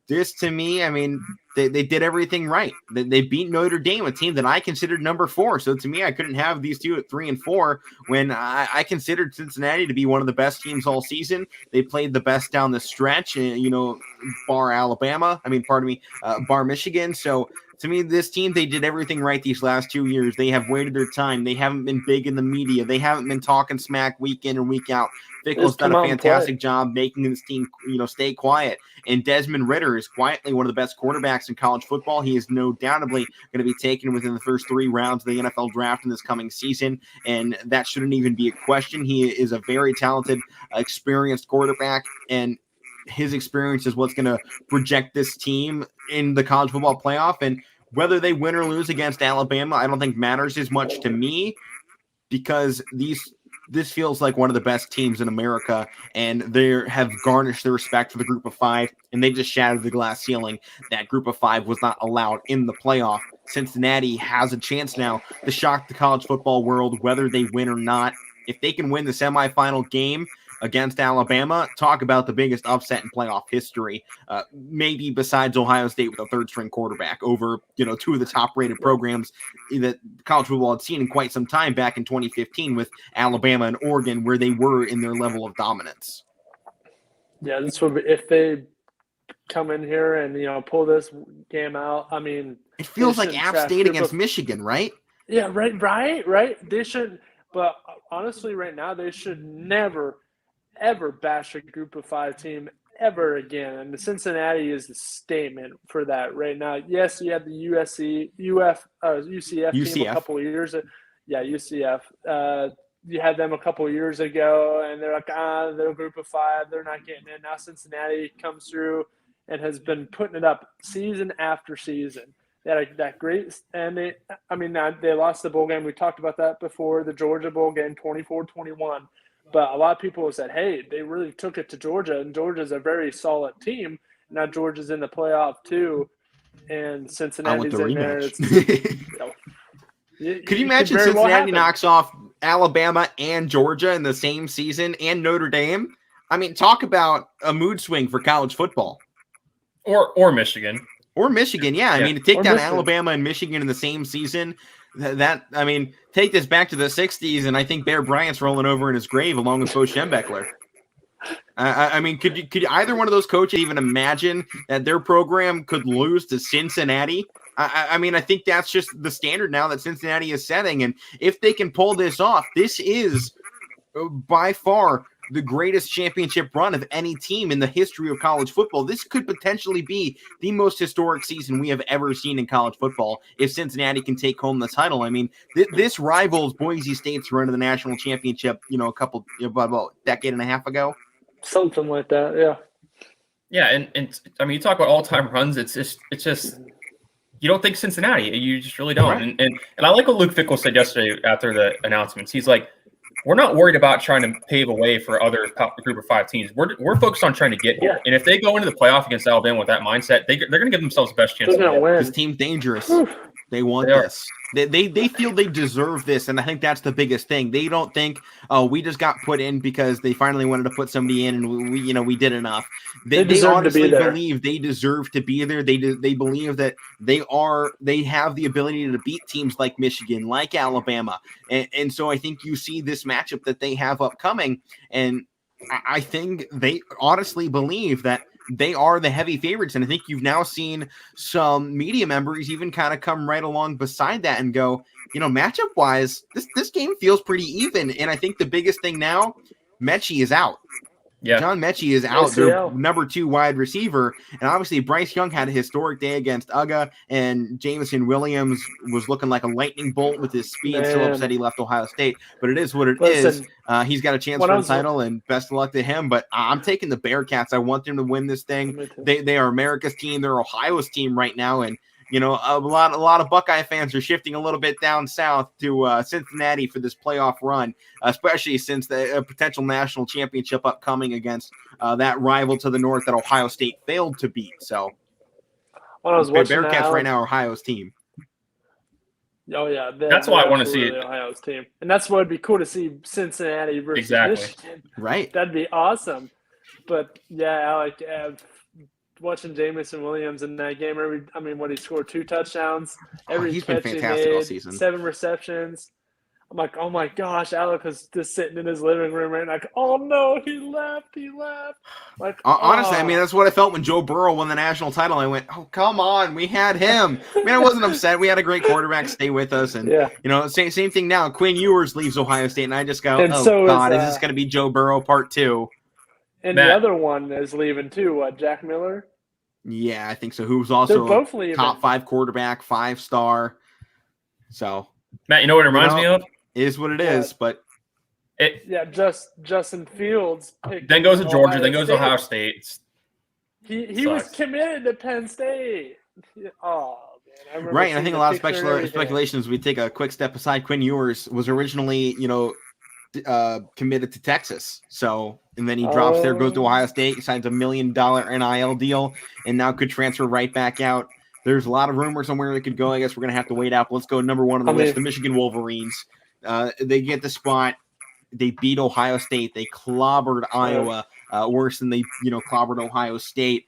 [SPEAKER 1] This, to me, I mean, they did everything right. They beat Notre Dame, a team that I considered number 4. So to me, I couldn't have these two at 3 and 4 when I considered Cincinnati to be one of the best teams all season. They played the best down the stretch, bar Alabama. Bar Michigan. So to me, this team, they did everything right these last 2 years. They have waited their time. They haven't been big in the media. They haven't been talking smack week in and week out. Fickle's done a fantastic job making this team, stay quiet. And Desmond Ridder is quietly one of the best quarterbacks in college football. He is no doubtably going to be taken within the first 3 rounds of the NFL draft in this coming season, and that shouldn't even be a question. He is a very talented, experienced quarterback, and his experience is what's going to project this team in the college football playoff. And whether they win or lose against Alabama, I don't think matters as much to me, because this feels like one of the best teams in America, and they have garnished the respect for the group of 5, and they just shattered the glass ceiling. That group of 5 was not allowed in the playoff. Cincinnati has a chance now to shock the college football world, whether they win or not. If they can win the semifinal game against Alabama, talk about the biggest upset in playoff history, maybe besides Ohio State with a 3rd-string quarterback over, 2 of the top-rated programs that college football had seen in quite some time back in 2015 with Alabama and Oregon, where they were in their level of dominance.
[SPEAKER 3] Yeah, this would be, if they come in here and, pull this game out, I mean,
[SPEAKER 1] it feels like App State against Michigan, right?
[SPEAKER 3] Yeah, right. They should, but honestly, right now, they should never ever bash a group of 5 team ever again. And the Cincinnati is the statement for that right now. Yes, you had the UCF team a couple of years. Yeah, UCF. You had them a couple of years ago, and they're like, they're a group of 5. They're not getting in. Now Cincinnati comes through and has been putting it up season after season. They had that great – and they lost the bowl game. We talked about that before, the Georgia bowl game, 24-21. But a lot of people said, hey, they really took it to Georgia, and Georgia's a very solid team. Now Georgia's in the playoff too, and Cincinnati's in there.
[SPEAKER 1] Could you imagine Cincinnati knocks off Alabama and Georgia in the same season and Notre Dame? I mean, talk about a mood swing for college football.
[SPEAKER 4] Or Michigan.
[SPEAKER 1] Or Michigan, yeah. I mean, to take down Alabama and Michigan in the same season – take this back to the 60s, and I think Bear Bryant's rolling over in his grave along with Bo Schembechler. Could either one of those coaches even imagine that their program could lose to Cincinnati? I think that's just the standard now that Cincinnati is setting, and if they can pull this off, this is by far the greatest championship run of any team in the history of college football. This could potentially be the most historic season we have ever seen in college football if Cincinnati can take home the title. I mean, this rivals Boise State's run to the national championship, about a decade and a half ago.
[SPEAKER 3] Something like that, yeah.
[SPEAKER 4] Yeah, and I mean, you talk about all-time runs. It's just you don't think Cincinnati. You just really don't.
[SPEAKER 1] Right.
[SPEAKER 4] And I like what Luke Fickell said yesterday after the announcements. He's like, we're not worried about trying to pave a way for other group of 5 teams. We're focused on trying to get here. And if they go into the playoff against Alabama with that mindset, they're going to give themselves the best chance.
[SPEAKER 3] They're going to win.
[SPEAKER 1] This team's dangerous. They want this. They feel they deserve this, and I think that's the biggest thing. They don't think, oh, we just got put in because they finally wanted to put somebody in, and we did enough. They honestly believe they deserve to be there. They believe that they have the ability to beat teams like Michigan, like Alabama, and so I think you see this matchup that they have upcoming, and I think they honestly believe that they are the heavy favorites. And I think you've now seen some media members even kind of come right along beside that and go, matchup wise, this game feels pretty even. And I think the biggest thing now, Mechie is out.
[SPEAKER 4] Yeah.
[SPEAKER 1] John Mechie is out, their number 2 wide receiver. And obviously Bryce Young had a historic day against UGA, and Jameson Williams was looking like a lightning bolt with his speed. So upset he left Ohio State, but it is what it is. He's got a chance for the title, and best of luck to him. But I'm taking the Bearcats. I want them to win this thing. They are America's team. They're Ohio's team right now. And a lot of Buckeye fans are shifting a little bit down south to Cincinnati for this playoff run, especially since the potential national championship upcoming against that rival to the north that Ohio State failed to beat. So,
[SPEAKER 3] when I was watching
[SPEAKER 1] Bearcats right now are Ohio's team.
[SPEAKER 3] Oh yeah,
[SPEAKER 4] that's why I want to see it.
[SPEAKER 3] Ohio's team, and that's why it'd be cool to see Cincinnati versus Michigan.
[SPEAKER 1] Right,
[SPEAKER 3] that'd be awesome. But yeah, Alek. Watching Jameson Williams in that game, he scored 2 touchdowns.
[SPEAKER 1] He's been fantastic all season.
[SPEAKER 3] 7 receptions. I'm like, oh my gosh, Alek was just sitting in his living room and like, oh no, he left. Like,
[SPEAKER 1] honestly, that's what I felt when Joe Burrow won the national title. I went, oh come on, we had him. I wasn't upset. We had a great quarterback stay with us, and same thing now. Quinn Ewers leaves Ohio State, and I just go, is this going to be Joe Burrow part 2?
[SPEAKER 3] And the other one is leaving too. Jack Miller?
[SPEAKER 1] Yeah, I think so. Who's also
[SPEAKER 3] both leaving.
[SPEAKER 1] Top 5 quarterback, 5-star. So,
[SPEAKER 4] Matt, you know what it reminds me of?
[SPEAKER 1] It is what it is, but
[SPEAKER 3] Justin Fields.
[SPEAKER 4] Then goes to Georgia. Then goes to Ohio State.
[SPEAKER 3] He was committed to Penn State. Oh man,
[SPEAKER 1] right. And I think a lot of speculations. We take a quick step aside. Quinn Ewers was originally, committed to Texas. So, and then he drops there, goes to Ohio State, signs $1 million NIL deal, and now could transfer right back out. There's a lot of rumors on where it could go. I guess we're going to have to wait out. But let's go number 1 on the list, the Michigan Wolverines. They get the spot. They beat Ohio State. They clobbered Iowa worse than they, clobbered Ohio State.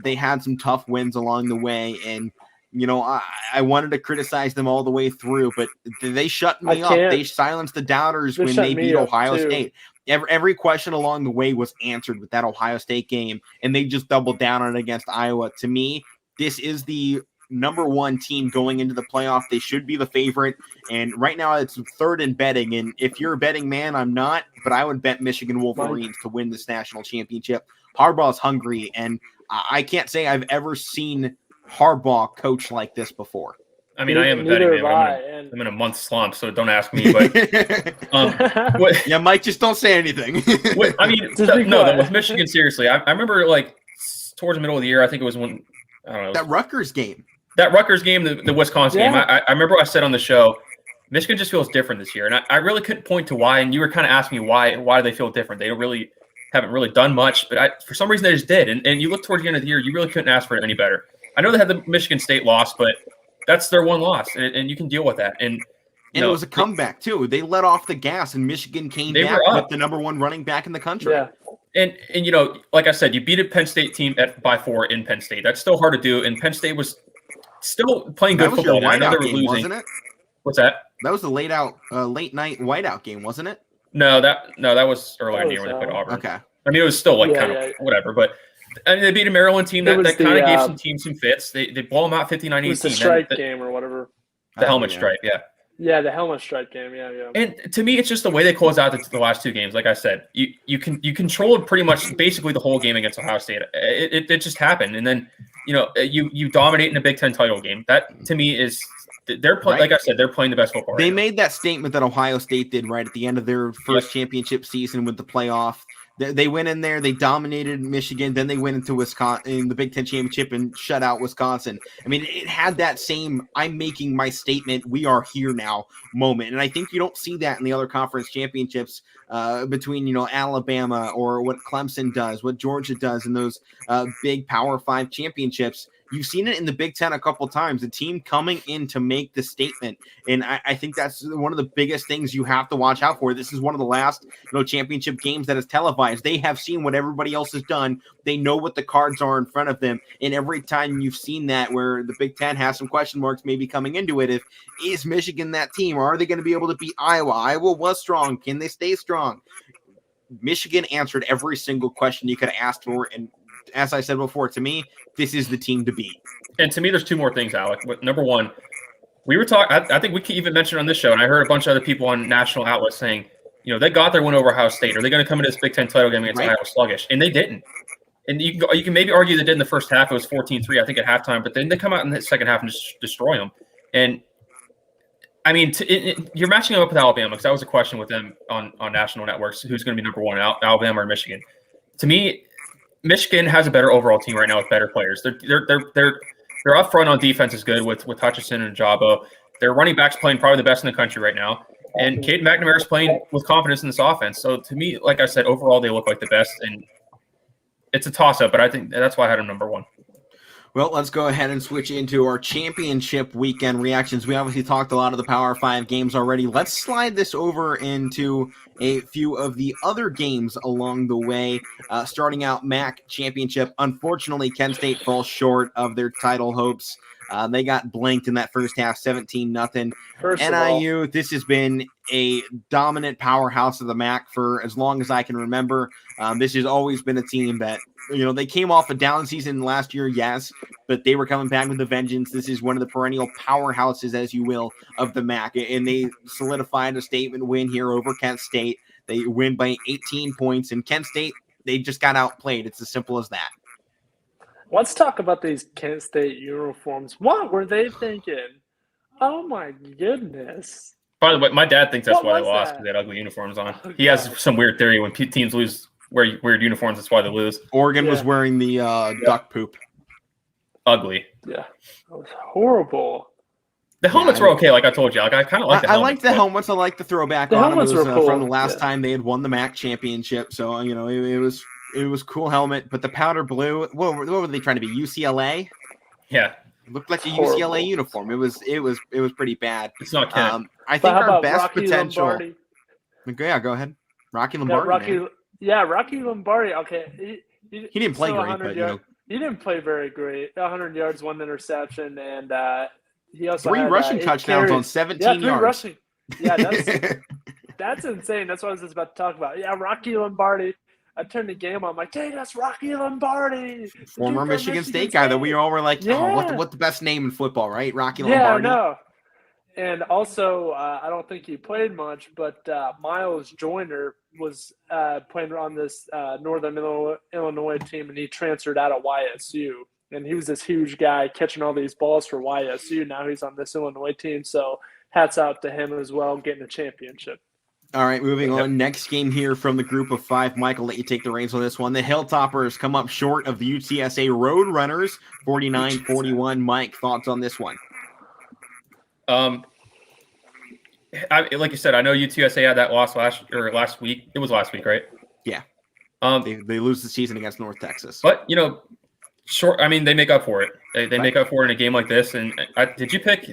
[SPEAKER 1] They had some tough wins along the way, and I wanted to criticize them all the way through, but they shut me up. They silenced the doubters when they beat Ohio State. Every question along the way was answered with that Ohio State game, and they just doubled down on it against Iowa. To me, this is the number 1 team going into the playoff. They should be the favorite, and right now it's 3rd in betting, and if you're a betting man, I'm not, but I would bet Michigan Wolverines to win this national championship. Harbaugh's hungry, and I can't say I've ever seen Harbaugh coach like this before.
[SPEAKER 4] I mean, I am a betting man. I'm in a month slump, so don't ask me. But
[SPEAKER 1] yeah, Mike, just don't say anything.
[SPEAKER 4] With Michigan, seriously, I remember towards the middle of the year. I think it was when
[SPEAKER 1] that Rutgers game.
[SPEAKER 4] That Rutgers game, the Wisconsin game. I remember I said on the show, Michigan just feels different this year, and I really couldn't point to why. And you were kind of asking me why do they feel different? They haven't really done much, but for some reason they just did. And you look towards the end of the year, you really couldn't ask for it any better. I know they had the Michigan State loss, but that's their one loss, and you can deal with that. And
[SPEAKER 1] it was a comeback too. They let off the gas, and Michigan came back with the number 1 running back in the country.
[SPEAKER 3] Yeah.
[SPEAKER 4] And like I said, you beat a Penn State team by 4 in Penn State. That's still hard to do, and Penn State was still playing good football. I know they were losing.
[SPEAKER 1] Wasn't it?
[SPEAKER 4] What's that?
[SPEAKER 1] That was the late night whiteout game, wasn't it?
[SPEAKER 4] No, that was earlier in the year when they played Auburn.
[SPEAKER 1] Okay.
[SPEAKER 4] I mean, it was still whatever, but. And they beat a Maryland team that kind of gave some teams some fits. They blow them out 59-18.
[SPEAKER 3] It was the stripe game or whatever.
[SPEAKER 4] The helmet stripe, yeah.
[SPEAKER 3] Yeah, the helmet strike game. Yeah.
[SPEAKER 4] And to me, it's just the way they close out the last two games. Like I said, you controlled pretty much basically the whole game against Ohio State. It just happened, and then you dominate in a Big Ten title game. That to me is they're playing.
[SPEAKER 1] Right.
[SPEAKER 4] Like I said, they're playing the best football.
[SPEAKER 1] They
[SPEAKER 4] right
[SPEAKER 1] made that statement that Ohio State did right at the end of their first championship season with the playoff. They went in there, they dominated Michigan, then they went into Wisconsin in the Big Ten championship and shut out Wisconsin. I mean, it had that same "I'm making my statement, we are here now" moment, and I think you don't see that in the other conference championships between Alabama or what Clemson does, what Georgia does in those big Power 5 championships. You've seen it in the Big Ten a couple times, a team coming in to make the statement. And I think that's one of the biggest things you have to watch out for. This is one of the last championship games that is televised. They have seen what everybody else has done. They know what the cards are in front of them. And every time you've seen that where the Big Ten has some question marks maybe coming into it, is Michigan that team? Or are they going to be able to beat Iowa? Iowa was strong. Can they stay strong? Michigan answered every single question you could have asked for. And as I said before, to me, this is the team to beat.
[SPEAKER 4] And to me, there's two more things, Alek. Number one, we were talking. I think we could even mention on this show, and I heard a bunch of other people on national outlets saying, they got their win over Ohio State. Are they going to come into this Big Ten title game against Iowa sluggish? And they didn't. And you can maybe argue they did in the first half. It was 14-3, I think, at halftime. But then they come out in the second half and just destroy them. And I mean, you're matching them up with Alabama because that was a question with them on national networks. Who's going to be number one, Alabama or Michigan? To me, Michigan has a better overall team right now with better players. They're up front on defense is good with Hutchinson and Jabo. Their running backs playing probably the best in the country right now. And Caden McNamara is playing with confidence in this offense. So to me, like I said, overall they look like the best. And it's a toss-up, but I think that's why I had them number one.
[SPEAKER 1] Well, let's go ahead and switch into our championship weekend reactions. We obviously talked a lot of the Power 5 games already. Let's slide this over into a few of the other games along the way. Starting out MAC championship. Unfortunately, Kent State falls short of their title hopes. They got blanked in that first half, 17-0. NIU, this has been a dominant powerhouse of the MAC for as long as I can remember. This has always been a team that, they came off a down season last year, yes, but they were coming back with a vengeance. This is one of the perennial powerhouses, as you will, of the MAC, and they solidified a statement win here over Kent State. They win by 18 points, and Kent State, they just got outplayed. It's as simple as that.
[SPEAKER 3] Let's talk about these Kent State uniforms. What were they thinking? Oh, my goodness.
[SPEAKER 4] By the way, my dad thinks that's why they lost, because they had ugly uniforms on. He has some weird theory when teams lose weird uniforms, that's why they lose.
[SPEAKER 1] Oregon was wearing the duck poop.
[SPEAKER 4] Ugly.
[SPEAKER 3] Yeah. That was horrible.
[SPEAKER 4] The helmets were okay, like I told you. I kind of like the helmets.
[SPEAKER 1] I like the helmets. I like the throwback
[SPEAKER 3] the
[SPEAKER 1] on them.
[SPEAKER 3] Helmets
[SPEAKER 1] it was
[SPEAKER 3] were cool.
[SPEAKER 1] From the last time they had won the MAC championship. So, it was cool helmet. But the powder blue, what were they trying to be? UCLA?
[SPEAKER 4] Yeah.
[SPEAKER 1] It looked like a UCLA uniform. It was pretty bad.
[SPEAKER 4] It's not Kent.
[SPEAKER 1] I think our best
[SPEAKER 3] Rocky
[SPEAKER 1] potential.
[SPEAKER 3] Lombardi?
[SPEAKER 1] Yeah, go ahead. Rocky Lombardi.
[SPEAKER 3] Rocky Lombardi. Okay.
[SPEAKER 1] He didn't play great, but
[SPEAKER 3] he didn't play very great. 100 yards, 1 interception, and he also
[SPEAKER 1] 3
[SPEAKER 3] had,
[SPEAKER 1] rushing touchdowns on 17 yards.
[SPEAKER 3] Rushing. Yeah, that's insane. That's what I was just about to talk about. Yeah, Rocky Lombardi. I turned the game on. I'm like, hey, that's Rocky Lombardi.
[SPEAKER 1] Former Michigan State guy that we all were like, what's the best name in football, right? Rocky Lombardi.
[SPEAKER 3] Yeah, no. And also, I don't think he played much, but Miles Joyner was playing on this Northern Illinois team, and he transferred out of YSU. And he was this huge guy catching all these balls for YSU. Now he's on this Illinois team, so hats out to him as well, getting a championship.
[SPEAKER 1] All right, moving on. Next game here from the group of 5. Mike, I'll let you take the reins on this one. The Hilltoppers come up short of the UTSA Roadrunners, 49-41. Mike, thoughts on this one?
[SPEAKER 4] Like you said, I know UTSA had that loss last week. It was last week, right?
[SPEAKER 1] Yeah. They lose the season against North Texas.
[SPEAKER 4] But, short. I mean, they make up for it. They make up for it in a game like this. And did you pick?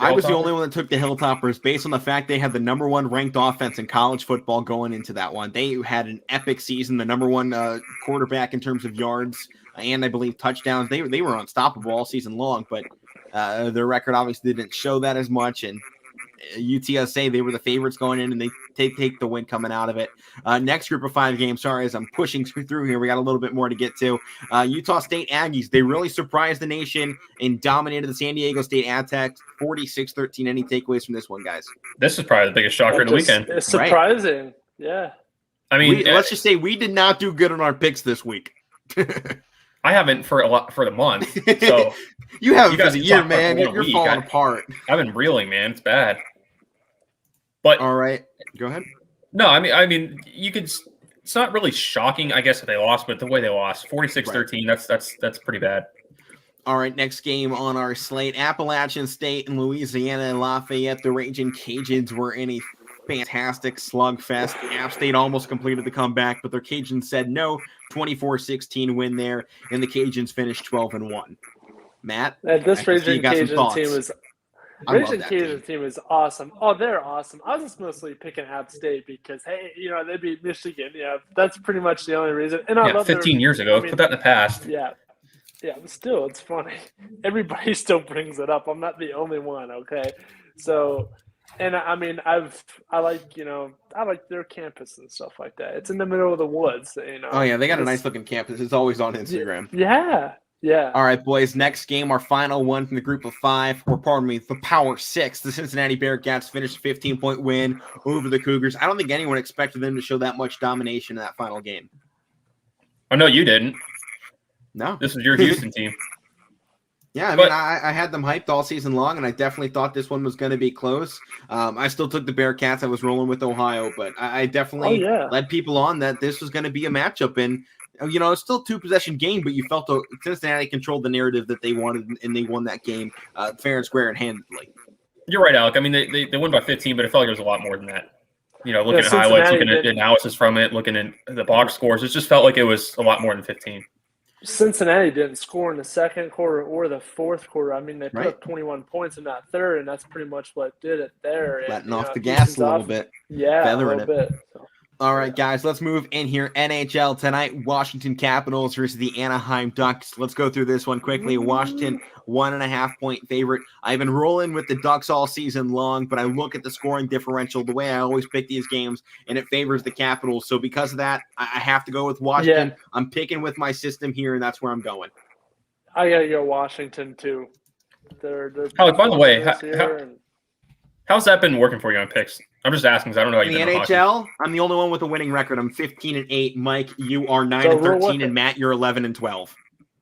[SPEAKER 1] I was the only one that took the Hilltoppers based on the fact they had the number 1 ranked offense in college football going into that one. They had an epic season, the number 1 quarterback in terms of yards and I believe touchdowns. They were unstoppable all season long, but their record obviously didn't show that as much. And UTSA. They were the favorites going in, and they take the win coming out of it. Next group of 5 games. Sorry, as I'm pushing through here, we got a little bit more to get to. Utah State Aggies. They really surprised the nation and dominated the San Diego State Aztecs 46-13. Any takeaways from this one, guys?
[SPEAKER 4] This is probably the biggest shocker of the weekend.
[SPEAKER 3] It's surprising. Right. Yeah.
[SPEAKER 4] I mean,
[SPEAKER 1] let's just say we did not do good on our picks this week.
[SPEAKER 4] I haven't for the month. So
[SPEAKER 1] you haven't for the year, man. You're falling apart.
[SPEAKER 4] I've been reeling, man. It's bad. But
[SPEAKER 1] all right, go ahead.
[SPEAKER 4] No, I mean, you could. It's not really shocking, I guess, if they lost, but the way they lost, 46-13, that's pretty bad.
[SPEAKER 1] All right, next game on our slate: Appalachian State and Louisiana and Lafayette. The Raging Cajuns were in a fantastic slugfest. App State almost completed the comeback, but their Cajuns said no. 24-16 win there, and the Cajuns finished 12-1. Matt,
[SPEAKER 3] this Raging Cajun team is. Raging Cajun team is awesome. Oh, they're awesome. I was just mostly picking App State because, hey, they beat Michigan. Yeah, that's pretty much the only reason. And I love
[SPEAKER 4] 15 years ago. Put that in the past.
[SPEAKER 3] Yeah, but still, it's funny. Everybody still brings it up. I'm not the only one, okay? So, and I mean, I like their campus and stuff like that. It's in the middle of the woods,
[SPEAKER 1] Oh, yeah, they got a nice-looking campus. It's always on Instagram.
[SPEAKER 3] Yeah.
[SPEAKER 1] All right, boys. Next game, our final one from the group of 5, or pardon me, the Power 6. The Cincinnati Bearcats finished a 15-point win over the Cougars. I don't think anyone expected them to show that much domination in that final game.
[SPEAKER 4] I know you didn't.
[SPEAKER 1] No.
[SPEAKER 4] This was your Houston team.
[SPEAKER 1] Yeah, I mean, I had them hyped all season long, and I definitely thought this one was going to be close. I still took the Bearcats. I was rolling with Ohio, but I definitely led people on that this was going to be a matchup. And it's still a 2-possession game, but you felt Cincinnati controlled the narrative that they wanted, and they won that game fair and square and handedly.
[SPEAKER 4] You're right, Alek. I mean, they won by 15, but it felt like there was a lot more than that. Looking at highlights, looking at analysis from it, looking at the box scores, it just felt like it was a lot more than 15.
[SPEAKER 3] Cincinnati didn't score in the second quarter or the fourth quarter. I mean, they put up 21 points in that third, and that's pretty much what did it there.
[SPEAKER 1] Letting off the gas a little bit.
[SPEAKER 3] Yeah, a little bit. So.
[SPEAKER 1] All right, guys, let's move in here. NHL tonight, Washington Capitals versus the Anaheim Ducks. Let's go through this one quickly. Washington, 1.5-point favorite. I've been rolling with the Ducks all season long, but I look at the scoring differential the way I always pick these games, and it favors the Capitals. So because of that, I have to go with Washington. Yeah. I'm picking with my system here, and that's where I'm going.
[SPEAKER 3] I got to go Washington, too. They're
[SPEAKER 4] by the way, how's that been working for you on picks? I'm just asking because I don't know how you've been
[SPEAKER 1] in the NHL, I'm the only one with a winning record. I'm 15-8. Mike, you are 9-13, and Matt, you're 11-12.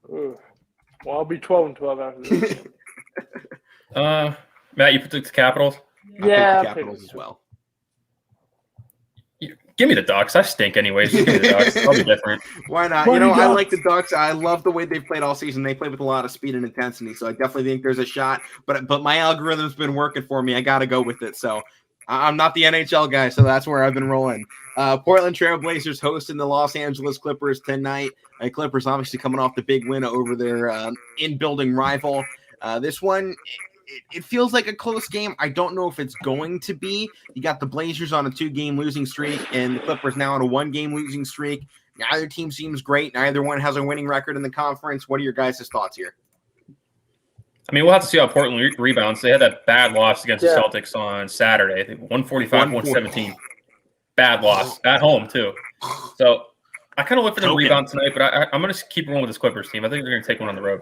[SPEAKER 3] Ooh. Well, I'll be 12-12 after this.
[SPEAKER 4] Matt, you picked the Capitals?
[SPEAKER 1] Yeah, the Capitals as well.
[SPEAKER 4] Give me the Ducks. I stink anyways. Give me the Ducks. I'll be different.
[SPEAKER 1] Why not? I like the Ducks. I love the way they've played all season. They play with a lot of speed and intensity, so I definitely think there's a shot. But my algorithm's been working for me. I got to go with it. So I'm not the NHL guy, so that's where I've been rolling. Portland Trail Blazers hosting the Los Angeles Clippers tonight. Clippers obviously coming off the big win over their in-building rival. This one, it feels like a close game. I don't know if it's going to be. You got the Blazers on a 2-game losing streak, and the Clippers now on a 1-game losing streak. Neither team seems great. Neither one has a winning record in the conference. What are your guys' thoughts here?
[SPEAKER 4] I mean, we'll have to see how Portland rebounds. They had that bad loss against the Celtics on Saturday. I think 145-117. Bad loss. At home, too. So I kind of look for them to rebound tonight, but I'm going to keep rolling with this Clippers team. I think they're going to take one on the road.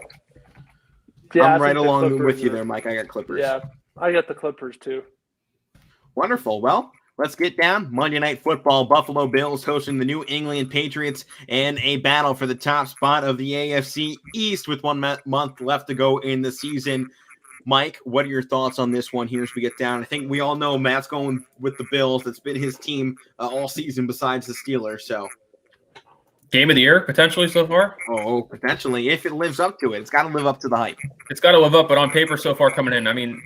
[SPEAKER 3] Yeah,
[SPEAKER 1] I'm right along with you there, Mike. I got Clippers.
[SPEAKER 3] Yeah, I got the Clippers, too.
[SPEAKER 1] Wonderful. Well, let's get down. Monday Night Football, Buffalo Bills hosting the New England Patriots in a battle for the top spot of the AFC East with 1 month left to go in the season. Mike, what are your thoughts on this one here as we get down? I think we all know Matt's going with the Bills. That's been his team all season besides the Steelers. So,
[SPEAKER 4] game of the year, potentially, so far?
[SPEAKER 1] Oh, potentially, if it lives up to it. It's got to live up to the hype.
[SPEAKER 4] It's got to live up, but on paper so far coming in, I mean,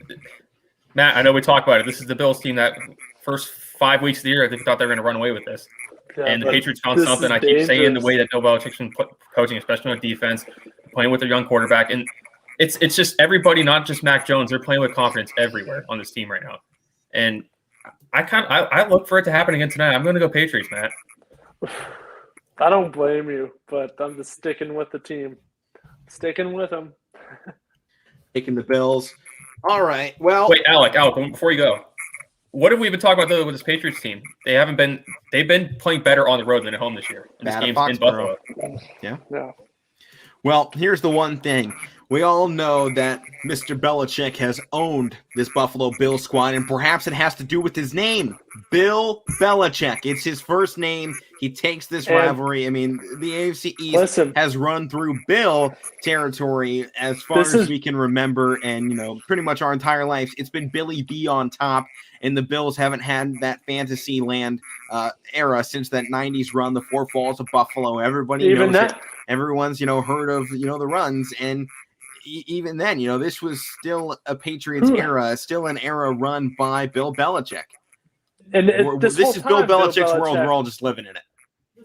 [SPEAKER 4] Matt, I know we talked about it. This is the Bills team that first 5 weeks of the year, I think we thought they were going to run away with this. Yeah, and the Patriots found something. I keep saying the way that Bill Belichick's been coaching, especially on defense, playing with their young quarterback. And it's just everybody, not just Mac Jones. They're playing with confidence everywhere on this team right now. And I look for it to happen again tonight. I'm going to go Patriots, Matt.
[SPEAKER 3] I don't blame you, but I'm just sticking with the team. Sticking with them.
[SPEAKER 1] Taking the Bills. All right. Well,
[SPEAKER 4] wait, Alek, before you go, What have we been talking about with this Patriots team? They've been playing better on the road than at home this year. And this
[SPEAKER 1] Bad at
[SPEAKER 4] game's in Buffalo.
[SPEAKER 1] Yeah.
[SPEAKER 3] Yeah.
[SPEAKER 1] Well, here's the one thing. We all know that Mr. Belichick has owned this Buffalo Bills squad, and perhaps it has to do with his name, Bill Belichick. It's his first name. He takes this rivalry. I mean, the AFC East has run through Bill territory as far as we can remember, and, pretty much our entire lives. It's been Billy B on top, and the Bills haven't had that fantasy land era since that 90s run, the Four Falls of Buffalo. Everybody knows it. Everyone's, heard of, the runs, and even then, this was still a Patriots era, still an era run by Bill Belichick.
[SPEAKER 3] And this is
[SPEAKER 1] Bill Belichick's world. We're all just living in it.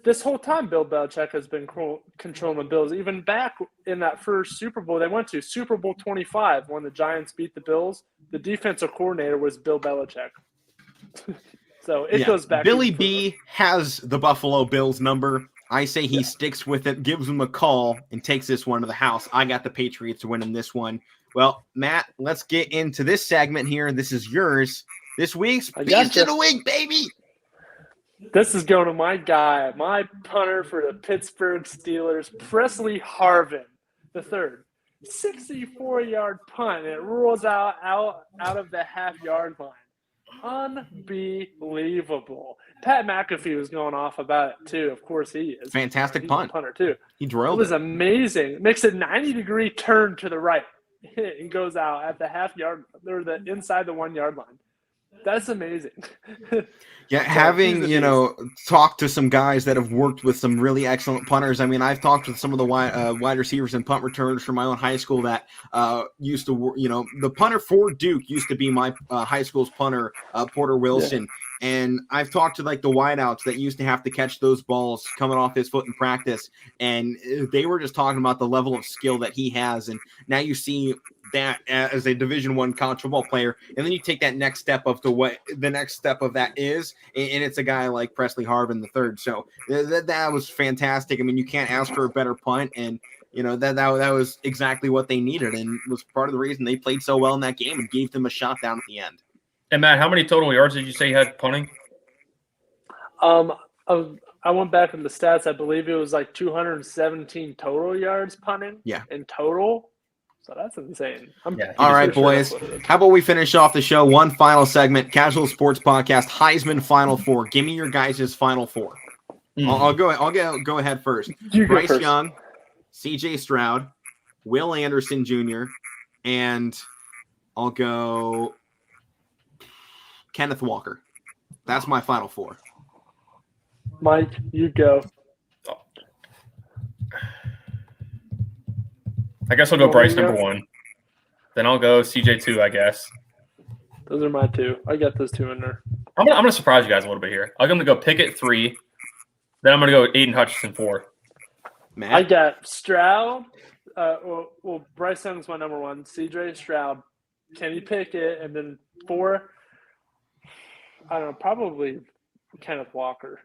[SPEAKER 3] This whole time, Bill Belichick has been controlling the Bills. Even back in that first Super Bowl they went to, Super Bowl 25, when the Giants beat the Bills, the defensive coordinator was Bill Belichick. So it goes back.
[SPEAKER 1] Billy B has the Buffalo Bills number. I say he sticks with it, gives them a call, and takes this one to the house. I got the Patriots winning this one. Well, Matt, let's get into this segment here. This is yours. This week's Beast of the Week, baby.
[SPEAKER 3] This is going to my guy, my punter for the Pittsburgh Steelers, Presley Harvin III. 64-yard punt, and it rolls out of the half-yard line. Unbelievable. Pat McAfee was going off about it too. Of course he is.
[SPEAKER 1] Fantastic punt.
[SPEAKER 3] Punter too.
[SPEAKER 1] He drilled
[SPEAKER 3] it. Was amazing. Makes a 90-degree turn to the right. He goes out at the half-yard or the inside the 1-yard line. That's amazing.
[SPEAKER 1] Yeah, having, talked to some guys that have worked with some really excellent punters. I mean, I've talked with some of the wide receivers and punt returners from my own high school that used to, the punter for Duke used to be my high school's punter, Porter Wilson. Yeah. And I've talked to the wideouts that used to have to catch those balls coming off his foot in practice. And they were just talking about the level of skill that he has. And now you see that as a Division I college football player, and then you take that next step of what the next step of that is, and it's a guy like Presley Harvin III. So that was fantastic. I mean, you can't ask for a better punt, and that was exactly what they needed, and was part of the reason they played so well in that game and gave them a shot down at the end.
[SPEAKER 4] And Matt, how many total yards did you say you had punting?
[SPEAKER 3] I went back in the stats. I believe it was 217 total yards punting.
[SPEAKER 1] Yeah.
[SPEAKER 3] In total. So that's insane.
[SPEAKER 1] All right, boys. How about we finish off the show? One final segment, Casual Sports Podcast, Heisman Final Four. Give me your guys' Final Four. I'll go ahead first. Bryce Young, C.J. Stroud, Will Anderson Jr., and I'll go Kenneth Walker. That's my Final Four.
[SPEAKER 3] Mike, you go.
[SPEAKER 4] I guess I'll go Bryce number 1. Then I'll go CJ 2, I guess.
[SPEAKER 3] Those are my 2. I got those 2 in there.
[SPEAKER 4] I'm gonna surprise you guys a little bit here. I'm gonna go Pickett 3. Then I'm gonna go Aiden Hutchinson 4.
[SPEAKER 1] Matt?
[SPEAKER 3] I got Stroud. Bryce Young's my number 1. CJ Stroud, Kenny Pickett, and then 4. I don't know, probably Kenneth Walker.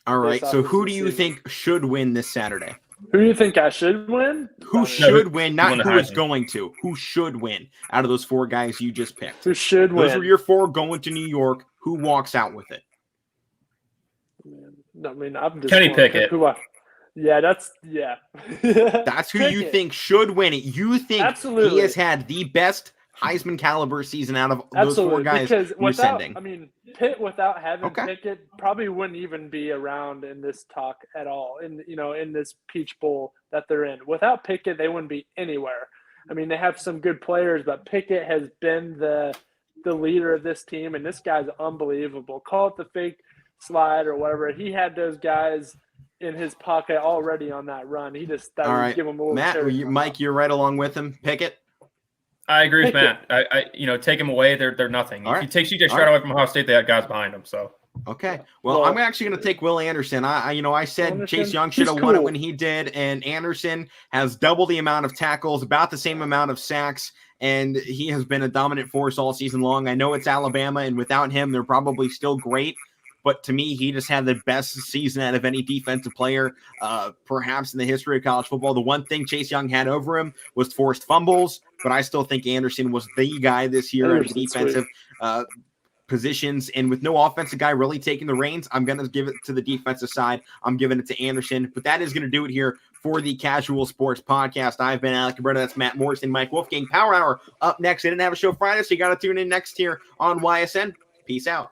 [SPEAKER 1] All right. So who do you think should win this Saturday?
[SPEAKER 3] Who do you think I should win?
[SPEAKER 1] Who should win, not who is going to. Who should win out of those 4 guys you just picked?
[SPEAKER 3] Who should win?
[SPEAKER 1] Those are your 4 going to New York. Who walks out with it?
[SPEAKER 3] I mean, I'm just
[SPEAKER 4] Kenny Pickett.
[SPEAKER 3] That's
[SPEAKER 1] who you think should win it. You think he has had the best Heisman caliber season out of those 4 guys you're sending.
[SPEAKER 3] I mean, Pitt without having Pickett probably wouldn't even be around in this talk at all. In this Peach Bowl that they're in, without Pickett, they wouldn't be anywhere. I mean, they have some good players, but Pickett has been the leader of this team, and this guy's unbelievable. Call it the fake slide or whatever. He had those guys in his pocket already on that run. He just thought he'd give him a little.
[SPEAKER 1] Matt, Mike, you're right along with him. Pickett.
[SPEAKER 4] I agree with Matt. I take him away, they're nothing. If you take CJ Stroud away from Ohio State, they had guys behind him. So
[SPEAKER 1] okay. Well, I'm actually going to take Will Anderson. I said Chase Young should have won it when he did, and Anderson has double the amount of tackles, about the same amount of sacks, and he has been a dominant force all season long. I know it's Alabama, and without him, they're probably still great. But to me, he just had the best season out of any defensive player, perhaps in the history of college football. The one thing Chase Young had over him was forced fumbles, but I still think Anderson was the guy this year in the defensive positions. And with no offensive guy really taking the reins, I'm going to give it to the defensive side. I'm giving it to Anderson. But that is going to do it here for the Casual Sports Podcast. I've been Alek Koberna. That's Matt Morrison, Mike Wolfgang. Power Hour up next. I didn't have a show Friday, so you got to tune in next here on YSN. Peace out.